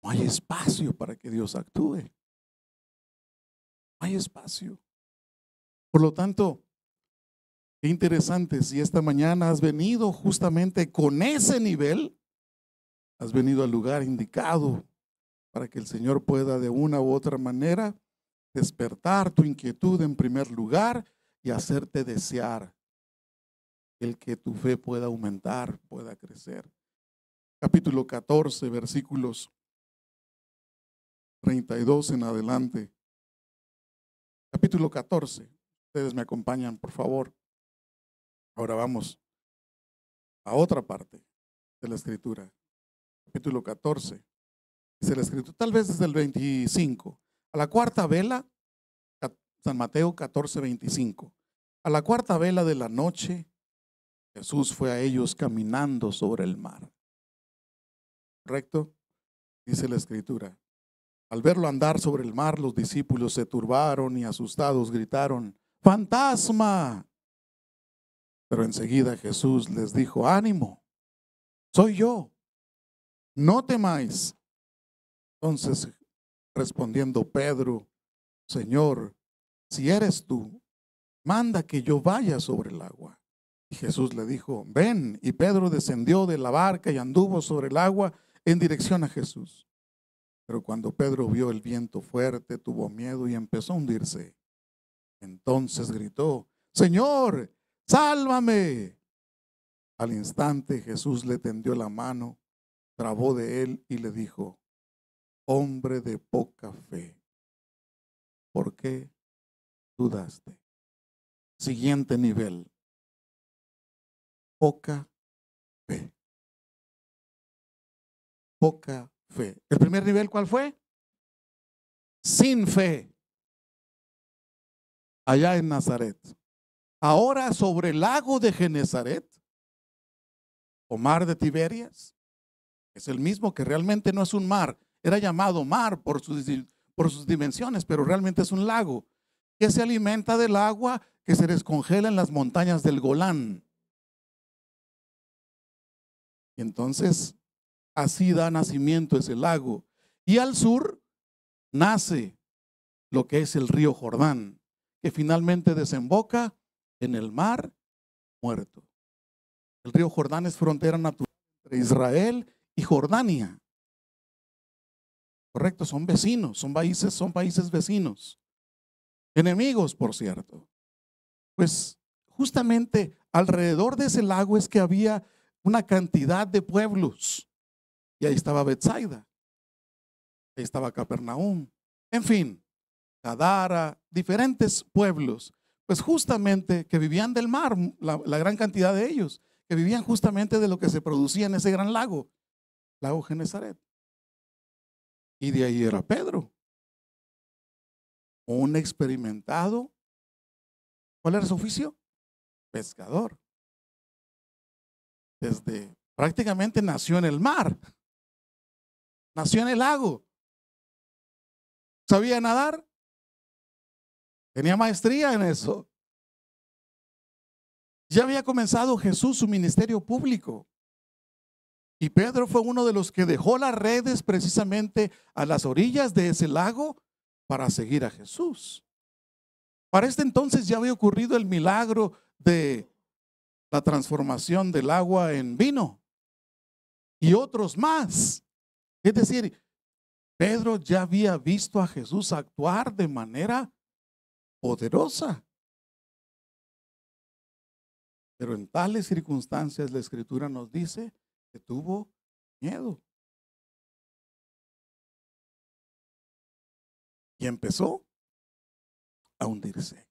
No hay espacio para que Dios actúe. No hay espacio. Por lo tanto, qué interesante, si esta mañana has venido justamente con ese nivel, has venido al lugar indicado para que el Señor pueda de una u otra manera despertar tu inquietud en primer lugar y hacerte desear el que tu fe pueda aumentar, pueda crecer. Capítulo 14, versículos 32 en adelante. Capítulo 14. Ustedes me acompañan, por favor. Ahora vamos a otra parte de la escritura. Capítulo 14. Dice la escritura, tal vez desde el 25. A la cuarta vela, San Mateo 14, 25. A la cuarta vela de la noche, Jesús fue a ellos caminando sobre el mar. ¿Correcto? Dice la escritura. Al verlo andar sobre el mar, los discípulos se turbaron y asustados gritaron, ¡fantasma! Pero enseguida Jesús les dijo, ánimo, soy yo, no temáis. Entonces, respondiendo Pedro, Señor, si eres tú, manda que yo vaya sobre el agua. Y Jesús le dijo, ven. Y Pedro descendió de la barca y anduvo sobre el agua en dirección a Jesús. Pero cuando Pedro vio el viento fuerte, tuvo miedo y empezó a hundirse. Entonces gritó, Señor, sálvame. Al instante Jesús le tendió la mano, trabó de él y le dijo, hombre de poca fe, ¿por qué dudaste? Siguiente nivel, poca fe. Poca fe. ¿El primer nivel cuál fue? Sin fe. Allá en Nazaret. Ahora sobre el lago de Genesaret o mar de Tiberias, es el mismo que realmente no es un mar, era llamado mar por sus dimensiones, pero realmente es un lago que se alimenta del agua que se descongela en las montañas del Golán. Y entonces así da nacimiento ese lago. Y al sur nace lo que es el río Jordán, que finalmente desemboca en el mar Muerto. El río Jordán es frontera natural entre Israel y Jordania. Correcto, son vecinos, son países vecinos. Enemigos, por cierto. Pues justamente alrededor de ese lago es que había una cantidad de pueblos. Y ahí estaba Betsaida, ahí estaba Capernaum, en fin, Gadara, diferentes pueblos, pues justamente que vivían del mar, la gran cantidad de ellos, que vivían justamente de lo que se producía en ese gran lago Genesaret. Y de ahí era Pedro, un experimentado. ¿Cuál era su oficio? Pescador. Desde prácticamente nació en el mar, nació en el lago. ¿Sabía nadar? Tenía maestría en eso. Ya había comenzado Jesús su ministerio público. Y Pedro fue uno de los que dejó las redes precisamente a las orillas de ese lago para seguir a Jesús. Para este entonces ya había ocurrido el milagro de la transformación del agua en vino y otros más. Es decir, Pedro ya había visto a Jesús actuar de manera poderosa. Pero en tales circunstancias la Escritura nos dice que tuvo miedo. Y empezó a hundirse.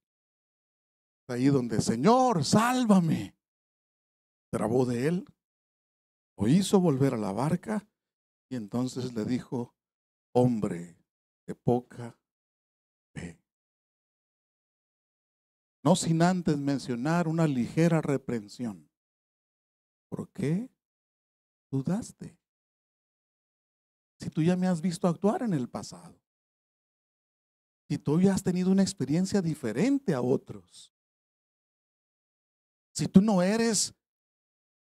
Ahí donde, Señor, sálvame. Trabó de él, lo hizo volver a la barca y entonces le dijo, hombre de poca fe. No sin antes mencionar una ligera reprensión. ¿Por qué dudaste? Si tú ya me has visto actuar en el pasado. Si tú ya has tenido una experiencia diferente a otros. Si tú no eres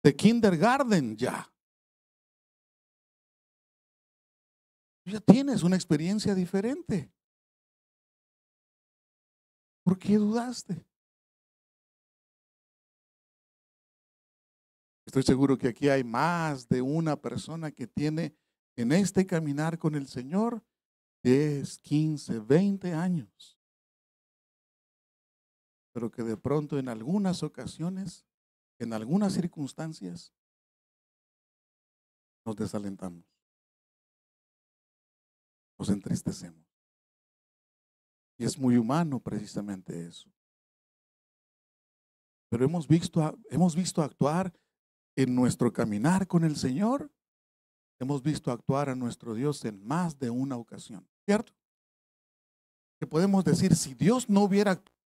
de kindergarten ya. Tú ya tienes una experiencia diferente. ¿Por qué dudaste? Estoy seguro que aquí hay más de una persona que tiene en este caminar con el Señor 10, 15, 20 años. Pero que de pronto en algunas ocasiones, en algunas circunstancias, nos desalentamos. Nos entristecemos. Y es muy humano precisamente eso. Pero hemos visto actuar en nuestro caminar con el Señor. Hemos visto actuar a nuestro Dios en más de una ocasión. ¿Cierto? Que podemos decir, si Dios no hubiera actuado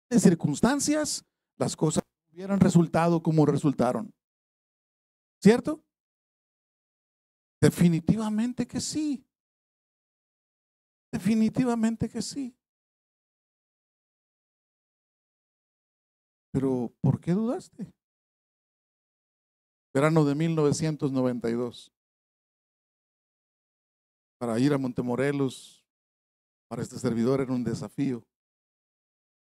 en circunstancias, las cosas hubieran resultado como resultaron. ¿Cierto? Definitivamente que sí. Definitivamente que sí. Pero ¿por qué dudaste? Verano de 1992. Para ir a Montemorelos, para este servidor era un desafío.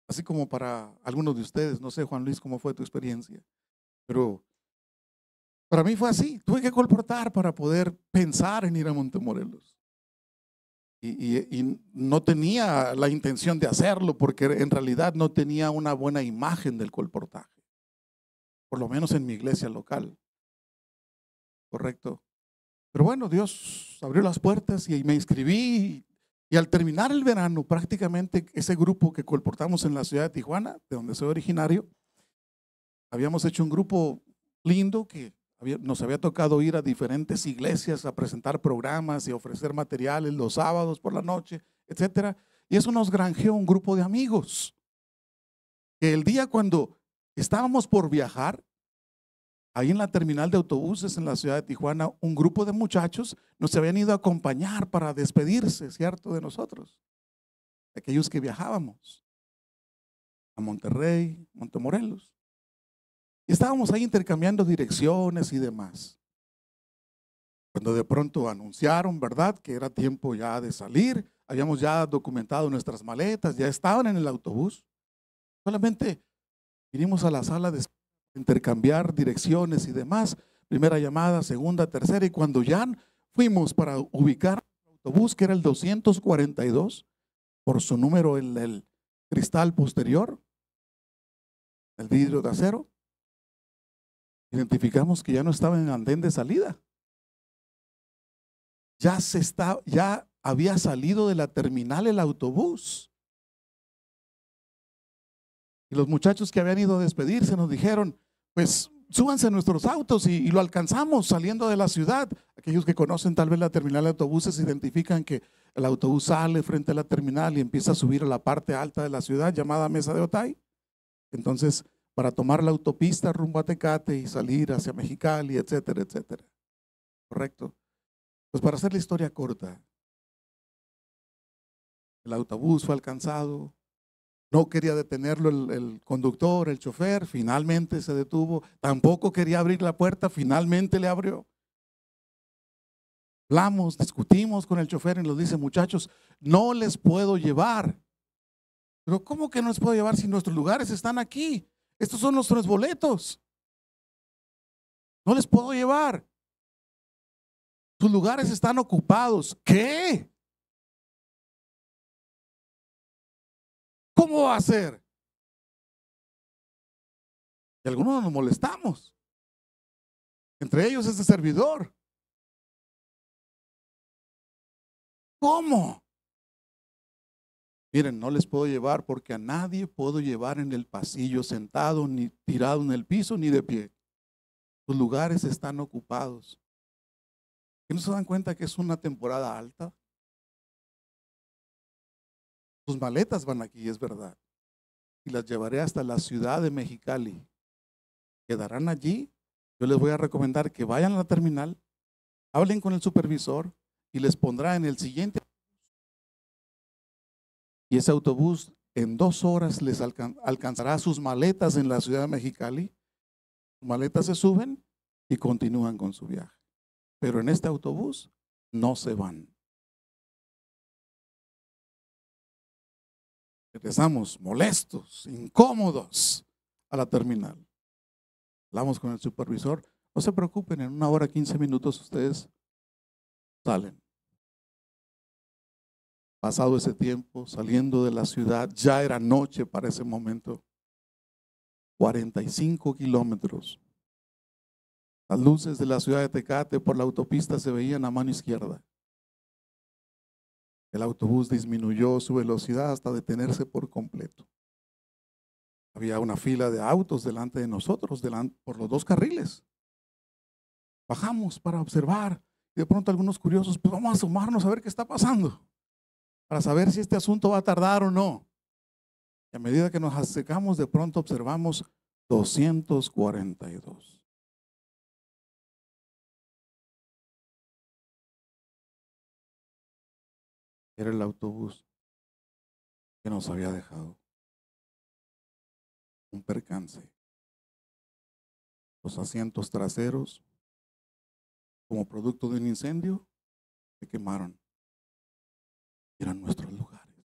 Así como para algunos de ustedes, no sé, Juan Luis, cómo fue tu experiencia. Pero para mí fue así. Tuve que colportar para poder pensar en ir a Montemorelos. Y no tenía la intención de hacerlo porque en realidad no tenía una buena imagen del colportaje. Por lo menos en mi iglesia local. Correcto. Pero bueno, Dios abrió las puertas y me inscribí. Y al terminar el verano, prácticamente ese grupo que colportamos en la ciudad de Tijuana, de donde soy originario, habíamos hecho un grupo lindo que nos había tocado ir a diferentes iglesias a presentar programas y ofrecer materiales los sábados por la noche, etcétera. Y eso nos granjeó un grupo de amigos. Que el día cuando estábamos por viajar, ahí en la terminal de autobuses en la ciudad de Tijuana, un grupo de muchachos nos habían ido a acompañar para despedirse, ¿cierto?, de nosotros, aquellos que viajábamos a Monterrey, Montemorelos. Y estábamos ahí intercambiando direcciones y demás. Cuando de pronto anunciaron, ¿verdad?, que era tiempo ya de salir, habíamos ya documentado nuestras maletas, ya estaban en el autobús. Solamente vinimos a la sala de intercambiar direcciones y demás. Primera llamada, segunda, tercera, y cuando ya fuimos para ubicar el autobús, que era el 242, por su número en el cristal posterior, el vidrio de acero, identificamos que ya no estaba en andén de salida. Ya había salido de la terminal el autobús. Y los muchachos que habían ido a despedirse nos dijeron, pues súbanse a nuestros autos y lo alcanzamos saliendo de la ciudad. Aquellos que conocen tal vez la terminal de autobuses identifican que el autobús sale frente a la terminal y empieza a subir a la parte alta de la ciudad llamada Mesa de Otay. Entonces, para tomar la autopista rumbo a Tecate y salir hacia Mexicali, etcétera, etcétera. ¿Correcto? Pues para hacer la historia corta, el autobús fue alcanzado, no quería detenerlo el conductor, el chofer, finalmente se detuvo, tampoco quería abrir la puerta, finalmente le abrió. Hablamos, discutimos con el chofer y nos dice, muchachos, no les puedo llevar. Pero ¿cómo que no les puedo llevar si nuestros lugares están aquí? Estos son nuestros boletos. No les puedo llevar. Sus lugares están ocupados. ¿Qué? ¿Cómo va a ser? Y algunos nos molestamos. Entre ellos este servidor. ¿Cómo? Miren, no les puedo llevar porque a nadie puedo llevar en el pasillo sentado, ni tirado en el piso, ni de pie. Sus lugares están ocupados. ¿Que no se dan cuenta que es una temporada alta? Sus maletas van aquí, es verdad. Y las llevaré hasta la ciudad de Mexicali. Quedarán allí. Yo les voy a recomendar que vayan a la terminal, hablen con el supervisor y les pondrá en el siguiente. Y ese autobús en 2 horas les alcanzará sus maletas en la ciudad de Mexicali. Sus maletas se suben y continúan con su viaje. Pero en este autobús no se van. Regresamos molestos, incómodos a la terminal. Hablamos con el supervisor. No se preocupen, en 1 hora 15 minutos ustedes salen. Pasado ese tiempo, saliendo de la ciudad, ya era noche para ese momento. 45 kilómetros. Las luces de la ciudad de Tecate por la autopista se veían a mano izquierda. El autobús disminuyó su velocidad hasta detenerse por completo. Había una fila de autos delante de nosotros, por los 2 carriles. Bajamos para observar y de pronto algunos curiosos, pues vamos a asomarnos a ver qué está pasando, para saber si este asunto va a tardar o no. Y a medida que nos acercamos, de pronto observamos 242. Era el autobús que nos había dejado un percance. Los asientos traseros, como producto de un incendio, se quemaron. Eran nuestros lugares.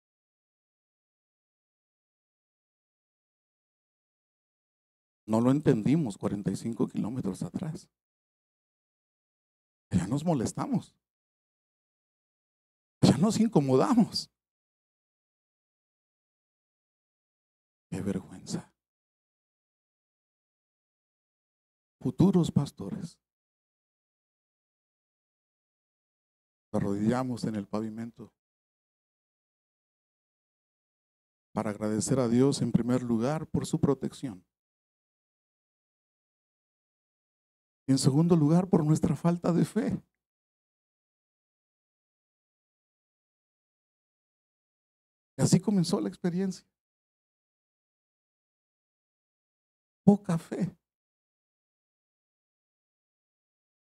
No lo entendimos 45 kilómetros atrás. Ya nos molestamos. Ya nos incomodamos. Qué vergüenza. Futuros pastores. Nos arrodillamos en el pavimento para agradecer a Dios en primer lugar por su protección. Y en segundo lugar por nuestra falta de fe. Y así comenzó la experiencia. Poca fe.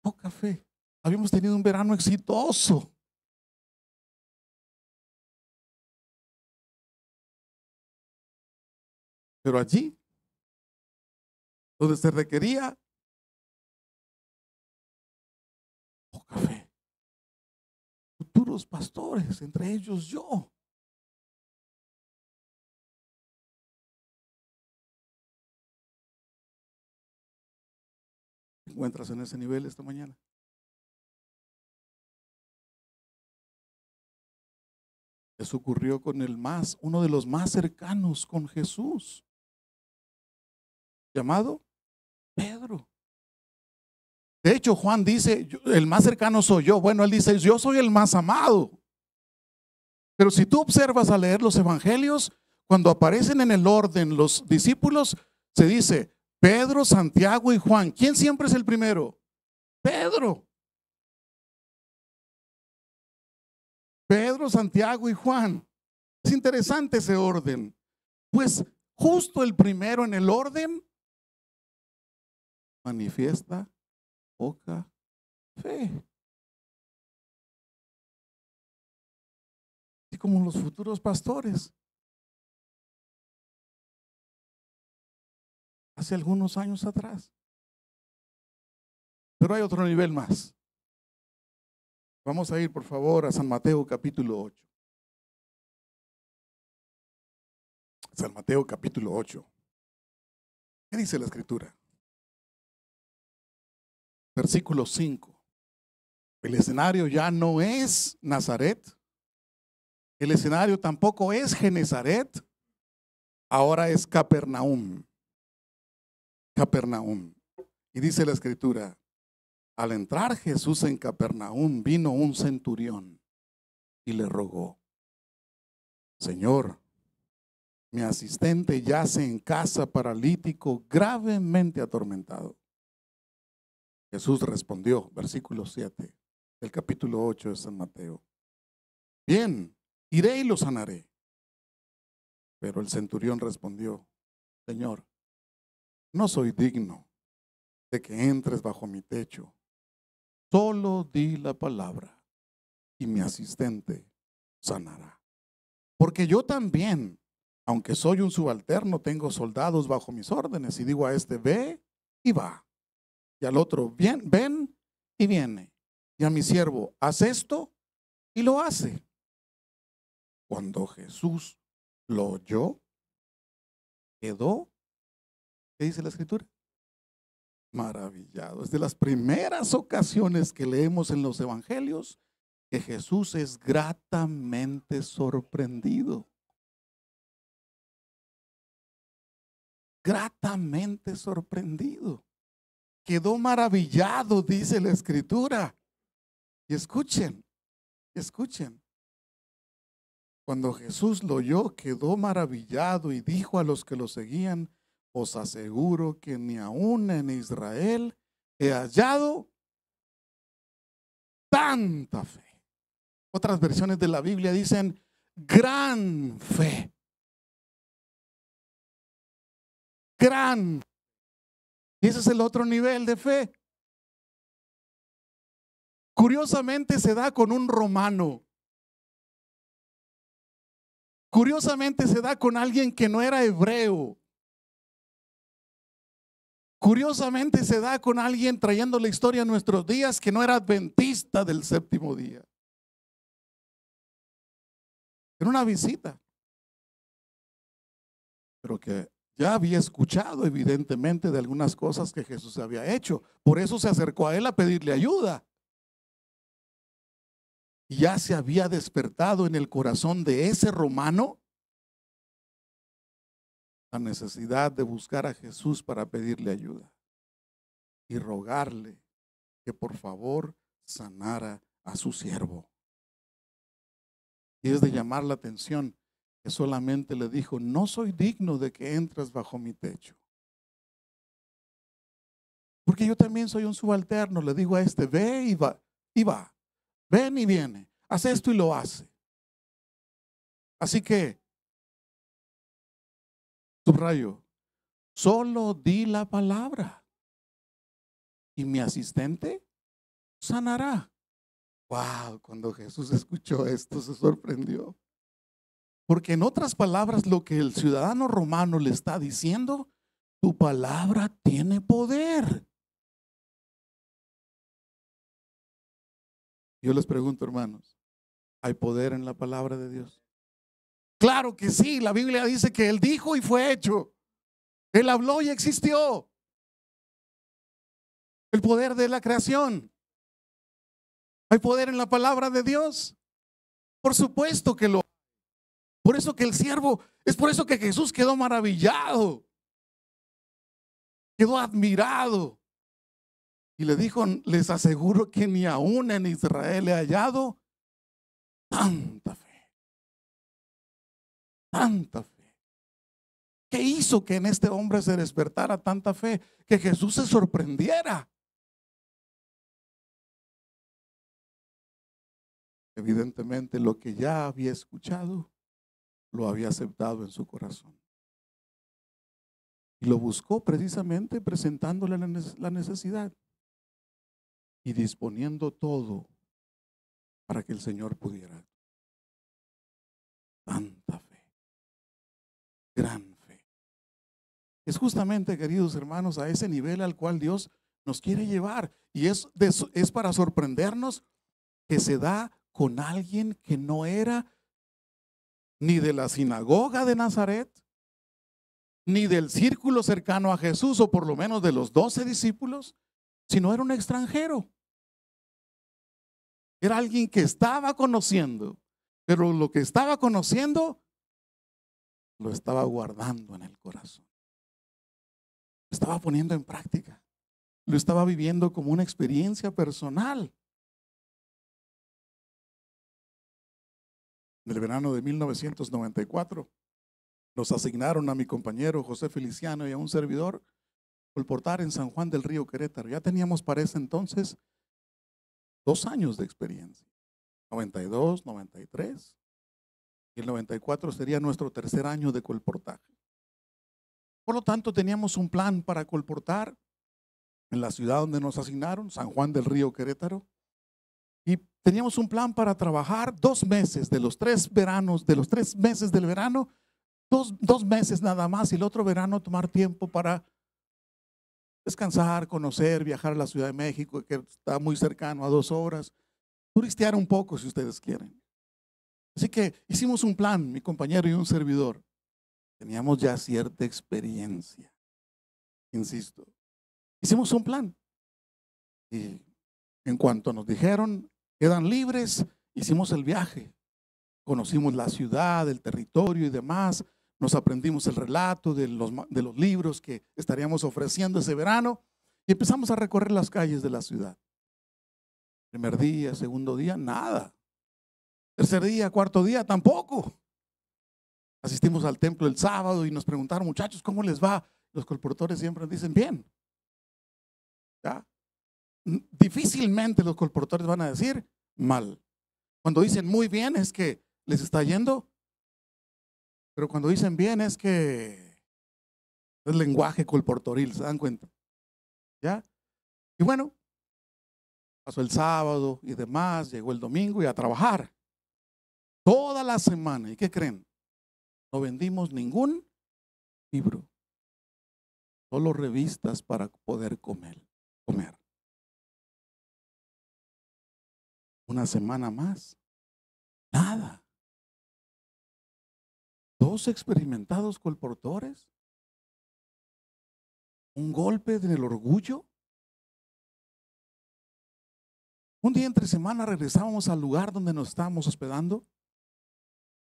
Poca fe. Habíamos tenido un verano exitoso. Pero allí, donde se requería poca fe. futuros pastores, entre ellos yo. ¿Te encuentras en ese nivel esta mañana? Eso ocurrió con uno de los más cercanos con Jesús, llamado Pedro. De hecho, Juan dice, el más cercano soy yo. Bueno, él dice, yo soy el más amado. Pero si tú observas al leer los evangelios, cuando aparecen en el orden los discípulos, se dice Pedro, Santiago y Juan. ¿Quién siempre es el primero? Pedro. Pedro, Santiago y Juan. Es interesante ese orden. Pues justo el primero en el orden manifiesta poca fe. Y como los futuros pastores. Hace algunos años atrás. Pero hay otro nivel más. Vamos a ir, por favor, a San Mateo capítulo 8. San Mateo capítulo 8. ¿Qué dice la escritura? Versículo 5. El escenario ya no es Nazaret. El escenario tampoco es Genezaret. Ahora es Capernaum. Capernaum. Y dice la escritura, al entrar Jesús en Capernaum, vino un centurión y le rogó, Señor, mi asistente yace en casa paralítico, gravemente atormentado. Jesús respondió, versículo 7 del capítulo 8 de San Mateo, bien, iré y lo sanaré. Pero el centurión respondió, Señor, no soy digno de que entres bajo mi techo. Solo di la palabra y mi asistente sanará. Porque yo también, aunque soy un subalterno, tengo soldados bajo mis órdenes y digo a este, ve y va. Y al otro, ven y viene. Y a mi siervo, haz esto y lo hace. Cuando Jesús lo oyó, quedó, ¿qué dice la escritura? Maravillado. Es de las primeras ocasiones que leemos en los evangelios que Jesús es gratamente sorprendido. Gratamente sorprendido. Quedó maravillado, dice la escritura. Y escuchen. Cuando Jesús lo oyó, quedó maravillado y dijo a los que lo seguían, os aseguro que ni aún en Israel he hallado tanta fe. Otras versiones de la Biblia dicen gran fe. Gran. Y ese es el otro nivel de fe. Curiosamente se da con un romano. Curiosamente se da con alguien que no era hebreo. Curiosamente se da con alguien trayendo la historia a nuestros días que no era adventista del séptimo día. Era una visita, pero que ya había escuchado evidentemente de algunas cosas que Jesús había hecho. Por eso se acercó a él a pedirle ayuda. Y ya se había despertado en el corazón de ese romano la necesidad de buscar a Jesús para pedirle ayuda y rogarle que por favor sanara a su siervo. Y es de llamar la atención que solamente le dijo, no soy digno de que entres bajo mi techo. Porque yo también soy un subalterno, le digo a este, ve y va, ven y viene, haz esto y lo hace. Así que subrayo, solo di la palabra y mi asistente sanará. Wow, cuando Jesús escuchó esto se sorprendió. Porque en otras palabras, lo que el ciudadano romano le está diciendo, tu palabra tiene poder. Yo les pregunto, hermanos, ¿Hay poder en la palabra de Dios? Claro que sí, la Biblia dice que Él dijo y fue hecho. Él habló y existió. El poder de la creación. ¿Hay poder en la palabra de Dios? Por supuesto que lo hay. Por eso que el siervo, es por eso que Jesús quedó maravillado. Quedó admirado. Y le dijo, les aseguro que ni aún en Israel he hallado tanta fe. Tanta fe. ¿Qué hizo que en este hombre se despertara tanta fe? Que Jesús se sorprendiera. Evidentemente lo que ya había escuchado, lo había aceptado en su corazón. Y lo buscó precisamente presentándole la necesidad y disponiendo todo para que el Señor pudiera. Tanta fe, gran fe. Es justamente, queridos hermanos, a ese nivel al cual Dios nos quiere llevar. Y es para sorprendernos que se da con alguien que no era ni de la sinagoga de Nazaret, ni del círculo cercano a Jesús, o por lo menos de los 12 discípulos, sino era un extranjero. Era alguien que estaba conociendo, pero lo que estaba conociendo lo estaba guardando en el corazón. Lo estaba poniendo en práctica. Lo estaba viviendo como una experiencia personal. En el verano de 1994 nos asignaron a mi compañero José Feliciano y a un servidor colportar en San Juan del Río, Querétaro. Ya teníamos para ese entonces 2 años de experiencia, 92, 93, y el 94 sería nuestro tercer año de colportaje. Por lo tanto, teníamos un plan para colportar en la ciudad donde nos asignaron, San Juan del Río, Querétaro, y teníamos un plan para trabajar 2 meses de los 3 veranos, de los 3 meses del verano, 2 meses nada más, y el otro verano tomar tiempo para descansar, conocer, viajar a la Ciudad de México, que está muy cercano, a 2 horas, turistear un poco si ustedes quieren. Así que hicimos un plan, mi compañero y un servidor. Teníamos ya cierta experiencia, insisto. Hicimos un plan y en cuanto nos dijeron quedan libres, hicimos el viaje. Conocimos la ciudad, el territorio y demás. Nos aprendimos el relato de los libros que estaríamos ofreciendo ese verano y empezamos a recorrer las calles de la ciudad. Primer día, segundo día, nada. Tercer día, cuarto día, tampoco. Asistimos al templo el sábado y nos preguntaron, muchachos, ¿cómo les va? Los colportores siempre dicen, bien. ¿Ya? Difícilmente los colportores van a decir mal. Cuando dicen muy bien es que les está yendo, pero cuando dicen bien es que es lenguaje colportoril, ¿se dan cuenta? ¿Ya? Y bueno, pasó el sábado y demás, llegó el domingo y a trabajar. Toda la semana, ¿y qué creen? No vendimos ningún libro, solo revistas para poder comer. Una semana más, nada. 2 experimentados colportores, un golpe del orgullo. Un día entre semana regresábamos al lugar donde nos estábamos hospedando,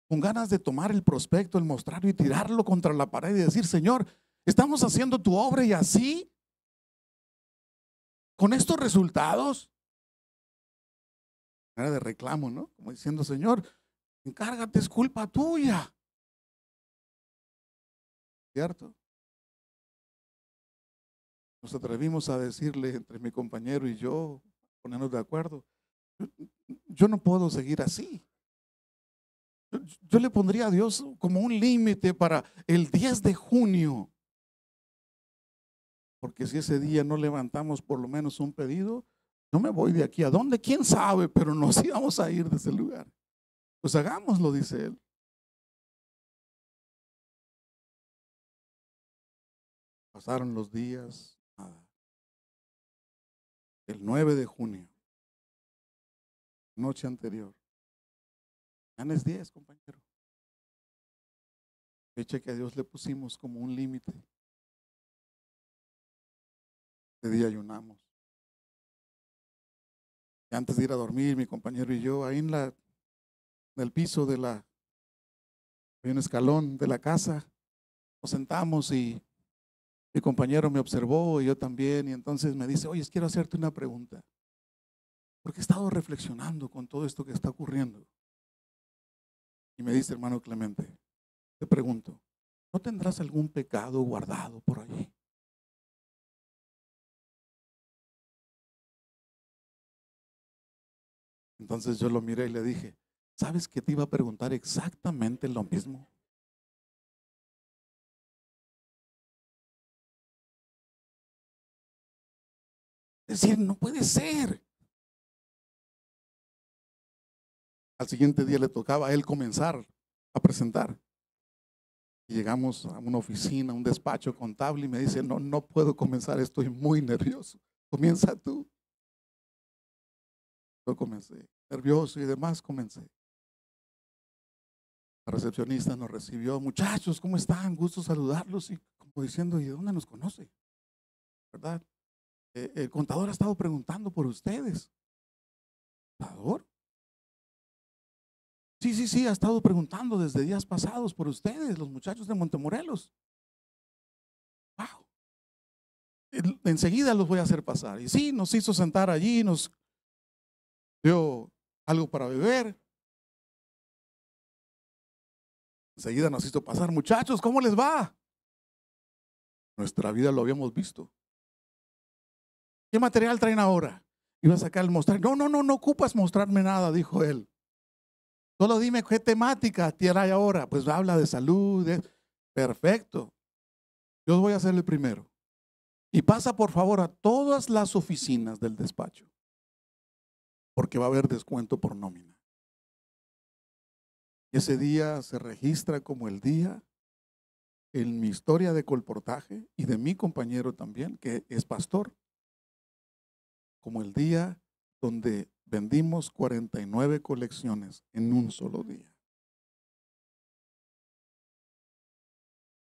con ganas de tomar el prospecto, el mostrario y tirarlo contra la pared y decir, Señor, estamos haciendo tu obra y así, con estos resultados. Era de reclamo, ¿no? Como diciendo, Señor, encárgate, es culpa tuya. ¿Cierto? Nos atrevimos a decirle entre mi compañero y yo, ponernos de acuerdo, yo no puedo seguir así. Yo le pondría a Dios como un límite para el 10 de junio. Porque si ese día no levantamos por lo menos un pedido, no me voy de aquí. ¿A dónde? ¿Quién sabe? Pero nos íbamos a ir de ese lugar. Pues hagámoslo, dice él. Pasaron los días, nada. El 9 de junio, noche anterior, Mañana es 10, compañero. Fecha que a Dios le pusimos como un límite. Ese día ayunamos. Y antes de ir a dormir, mi compañero y yo, ahí en el piso hay un escalón de la casa, nos sentamos y mi compañero me observó y yo también, y entonces me dice, oye, quiero hacerte una pregunta, porque he estado reflexionando con todo esto que está ocurriendo. Y me dice, hermano Clemente, te pregunto, ¿no tendrás algún pecado guardado por allí? Entonces yo lo miré y le dije, ¿sabes que te iba a preguntar exactamente lo mismo? Es decir, no puede ser. Al siguiente día le tocaba a él comenzar a presentar. Y llegamos a una oficina, un despacho contable y me dice, no puedo comenzar, estoy muy nervioso. Comienza tú. Yo comencé, nervioso y demás comencé. La recepcionista nos recibió, muchachos, ¿cómo están? Gusto saludarlos. Y como diciendo, ¿y de dónde nos conoce? ¿Verdad? El contador ha estado preguntando por ustedes. ¿Contador? Sí, ha estado preguntando desde días pasados por ustedes, los muchachos de Montemorelos. Wow. Enseguida los voy a hacer pasar. Y sí, nos hizo sentar allí, nos dio algo para beber. Enseguida nos hizo pasar, muchachos, ¿cómo les va? Nuestra vida lo habíamos visto. ¿Qué material traen ahora? Iba a sacar el mostrar. No ocupas mostrarme nada, dijo él. Solo dime qué temática tiene ahora. Pues habla de salud. Perfecto. Yo voy a ser el primero. Y pasa por favor a todas las oficinas del despacho, porque va a haber descuento por nómina. Ese día se registra como el día en mi historia de colportaje y de mi compañero también, que es pastor, como el día donde vendimos 49 colecciones en un solo día.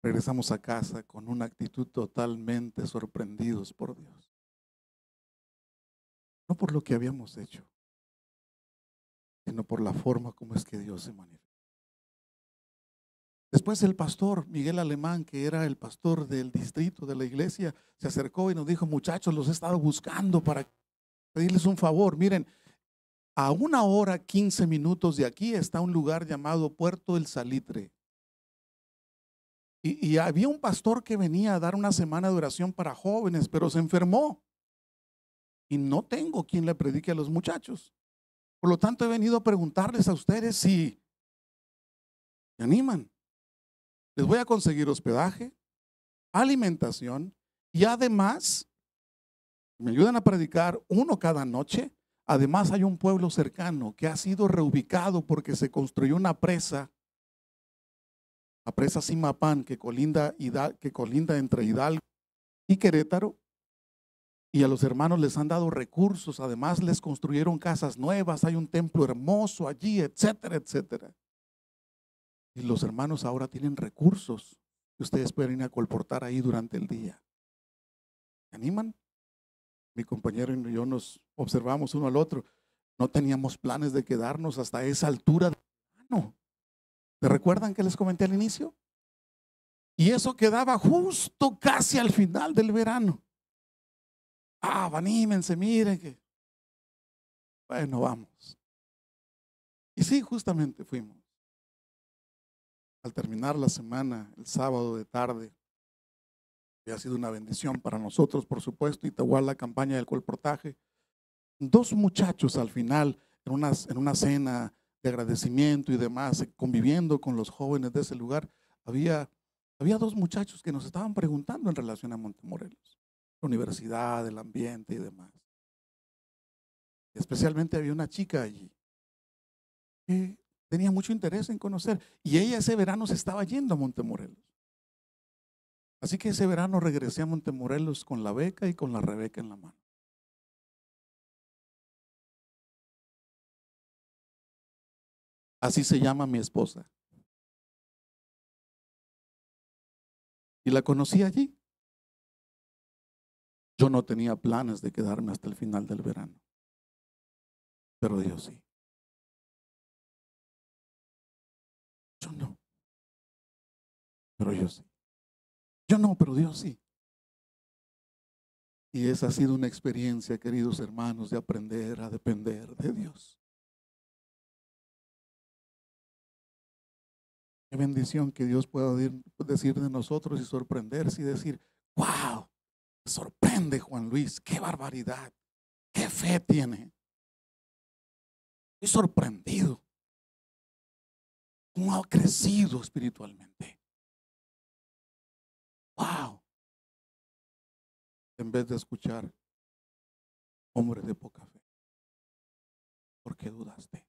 Regresamos a casa con una actitud totalmente sorprendidos por Dios. No por lo que habíamos hecho, sino por la forma como es que Dios se manifiesta. Después el pastor Miguel Alemán, que era el pastor del distrito de la iglesia, se acercó y nos dijo, muchachos, los he estado buscando para pedirles un favor. Miren, a 1 hora 15 minutos de aquí está un lugar llamado Puerto El Salitre. Y había un pastor que venía a dar una semana de oración para jóvenes, pero se enfermó. Y no tengo quien le predique a los muchachos. Por lo tanto, he venido a preguntarles a ustedes si se animan. Les voy a conseguir hospedaje, alimentación y además me ayudan a predicar uno cada noche. Además hay un pueblo cercano que ha sido reubicado porque se construyó una presa, la presa Simapán, que colinda entre Hidalgo y Querétaro, y a los hermanos les han dado recursos. Además les construyeron casas nuevas, hay un templo hermoso allí, etcétera, etcétera. Y los hermanos ahora tienen recursos que ustedes pueden ir a colportar ahí durante el día. ¿Se animan? Mi compañero y yo nos observamos uno al otro. No teníamos planes de quedarnos hasta esa altura del verano. ¿Se recuerdan que les comenté al inicio? Y eso quedaba justo casi al final del verano. Anímense, miren que. Bueno, vamos. Y sí, justamente fuimos. Al terminar la semana, el sábado de tarde, había sido una bendición para nosotros, por supuesto, y igual la campaña del colportaje. 2 muchachos al final, en una cena de agradecimiento y demás, conviviendo con los jóvenes de ese lugar, había 2 muchachos que nos estaban preguntando en relación a Montemorelos, la universidad, el ambiente y demás. Especialmente había una chica allí que tenía mucho interés en conocer, y ella ese verano se estaba yendo a Montemorelos. Así que ese verano regresé a Montemorelos con la beca y con la Rebeca en la mano. Así se llama mi esposa. Y la conocí allí. Yo no tenía planes de quedarme hasta el final del verano. Pero Dios sí. Yo no. Pero yo sí. Yo no, pero Dios sí. Y esa ha sido una experiencia, queridos hermanos, de aprender a depender de Dios. Qué bendición que Dios pueda decir de nosotros y sorprenderse y decir, wow, sorprende Juan Luis, qué barbaridad, qué fe tiene. Estoy sorprendido. ¿Cómo ha crecido espiritualmente? Wow. En vez de escuchar, hombre de poca fe, ¿por qué dudaste?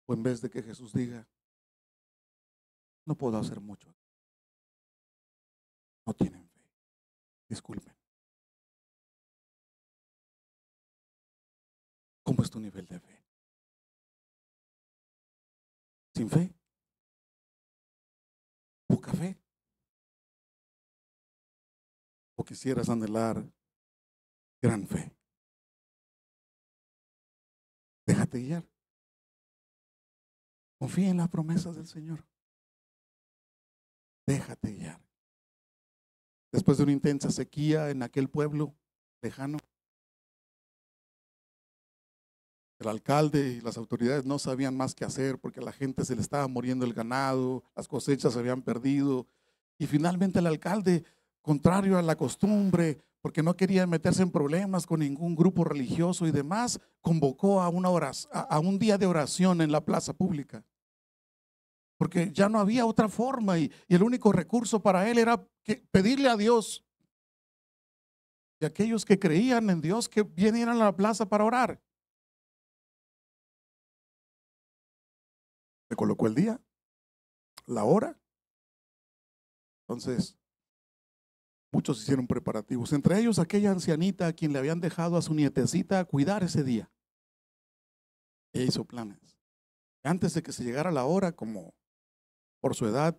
O en vez de que Jesús diga, no puedo hacer mucho. No tienen fe. Disculpen. ¿Cómo es tu nivel de fe? ¿Sin fe? ¿Poca fe? ¿O quisieras anhelar gran fe? Déjate guiar. Confía en las promesas del Señor. Déjate guiar. Después de una intensa sequía en aquel pueblo lejano, el alcalde y las autoridades no sabían más qué hacer porque a la gente se le estaba muriendo el ganado, las cosechas se habían perdido. Y finalmente el alcalde, contrario a la costumbre, porque no quería meterse en problemas con ningún grupo religioso y demás, convocó a un día de oración en la plaza pública. Porque ya no había otra forma y el único recurso para él era pedirle a Dios y a aquellos que creían en Dios que vinieran a la plaza para orar. Se colocó el día, la hora. Entonces, muchos hicieron preparativos, entre ellos aquella ancianita a quien le habían dejado a su nietecita a cuidar ese día. Ella hizo planes. Antes de que se llegara la hora, como por su edad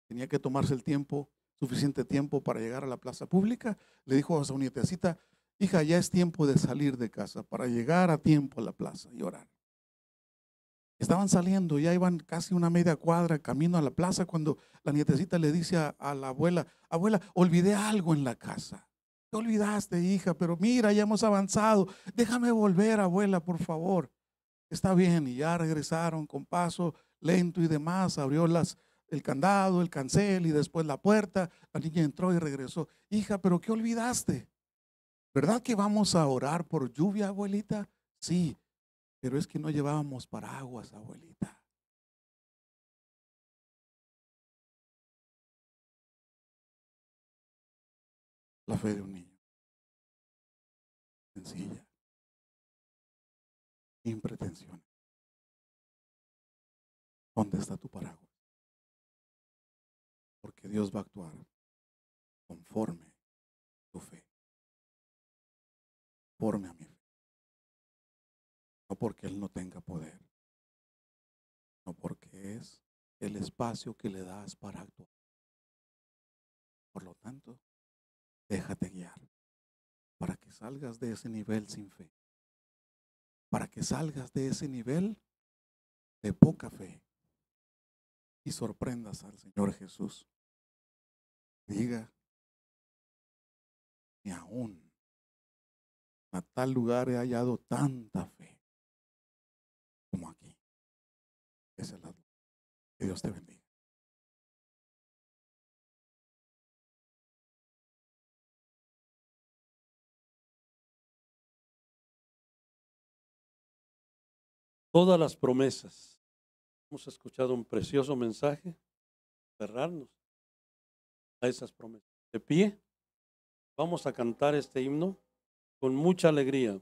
tenía que tomarse el tiempo, suficiente tiempo para llegar a la plaza pública, le dijo a su nietecita, hija, ya es tiempo de salir de casa para llegar a tiempo a la plaza y orar. Estaban saliendo, ya iban casi una media cuadra camino a la plaza cuando la nietecita le dice a la abuela, abuela, olvidé algo en la casa. ¿Qué olvidaste, hija? Pero mira, ya hemos avanzado. Déjame volver, abuela, por favor. Está bien, y ya regresaron con paso lento y demás. Abrió el candado, el cancel y después la puerta. La niña entró y regresó. Hija, ¿pero qué olvidaste? ¿Verdad que vamos a orar por lluvia, abuelita? Sí. Pero es que no llevábamos paraguas, abuelita. La fe de un niño. Sencilla. Sin pretensiones. ¿Dónde está tu paraguas? Porque Dios va a actuar conforme a tu fe. Conforme a mi fe. No porque Él no tenga poder, no porque es el espacio que le das para actuar. Por lo tanto, déjate guiar para que salgas de ese nivel sin fe, para que salgas de ese nivel de poca fe y sorprendas al Señor Jesús. Diga, ni aún a tal lugar he hallado tanta fe como aquí. Esa es la. Que Dios te bendiga. Todas las promesas. Hemos escuchado un precioso mensaje. Aferrarnos a esas promesas. De pie, vamos a cantar este himno con mucha alegría.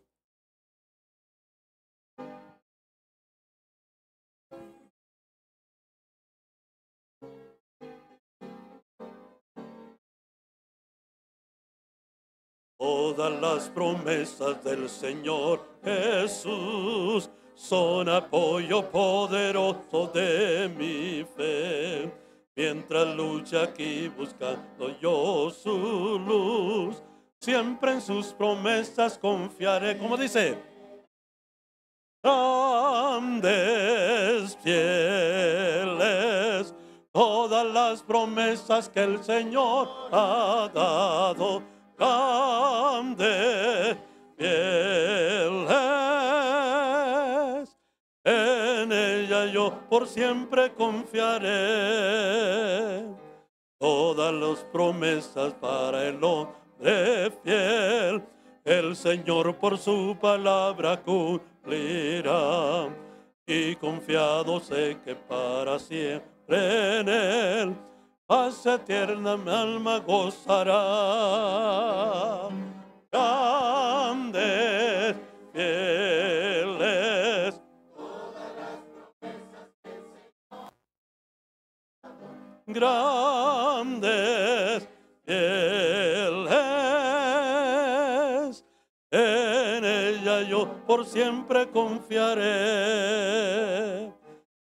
Todas las promesas del Señor Jesús son apoyo poderoso de mi fe. Mientras lucha aquí buscando yo su luz, siempre en sus promesas confiaré. ¿Cómo dice? Grandes, fieles, todas las promesas que el Señor ha dado. Grandes, fieles, en ella yo por siempre confiaré. Todas las promesas para el hombre fiel, el Señor por su palabra cumplirá. Y confiado sé que para siempre en Él, paz eterna mi alma gozará. Grandes, fieles, grandes, fieles, en ella yo por siempre confiaré.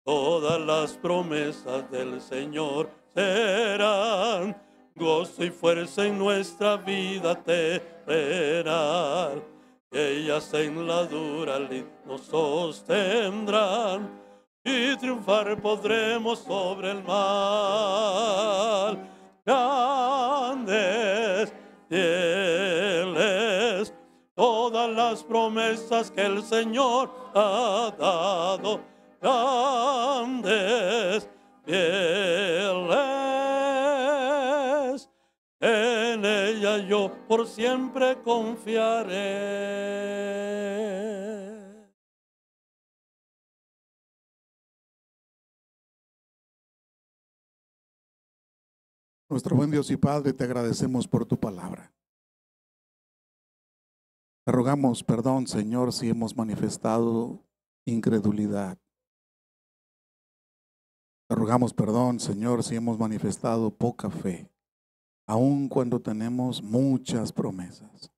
Todas las promesas del Señor serán gozo y fuerza en nuestra vida terrenal. Ellas en la dura lid nos sostendrán y triunfar podremos sobre el mal. Grandes, fieles, todas las promesas que el Señor ha dado. Grandes, fieles, en ella yo por siempre confiaré. Nuestro buen Dios y Padre, te agradecemos por tu palabra. Te rogamos perdón, Señor, si hemos manifestado incredulidad. Te rogamos perdón, Señor, si hemos manifestado poca fe, aun cuando tenemos muchas promesas.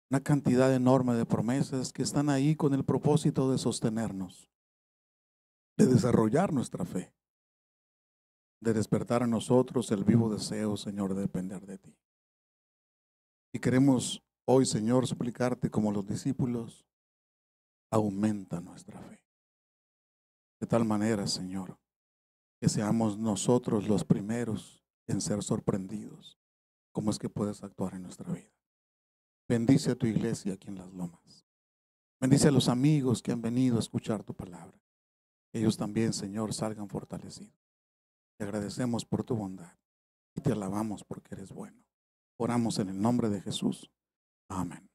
Una cantidad enorme de promesas que están ahí con el propósito de sostenernos, de desarrollar nuestra fe, de despertar a nosotros el vivo deseo, Señor, de depender de ti. Y queremos hoy, Señor, suplicarte como los discípulos, aumenta nuestra fe. De tal manera, Señor, que seamos nosotros los primeros en ser sorprendidos. ¿Cómo es que puedes actuar en nuestra vida? Bendice a tu iglesia aquí en Las Lomas. Bendice a los amigos que han venido a escuchar tu palabra. Ellos también, Señor, salgan fortalecidos. Te agradecemos por tu bondad y te alabamos porque eres bueno. Oramos en el nombre de Jesús. Amén.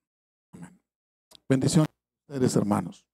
Amén. Bendiciones a ustedes, hermanos.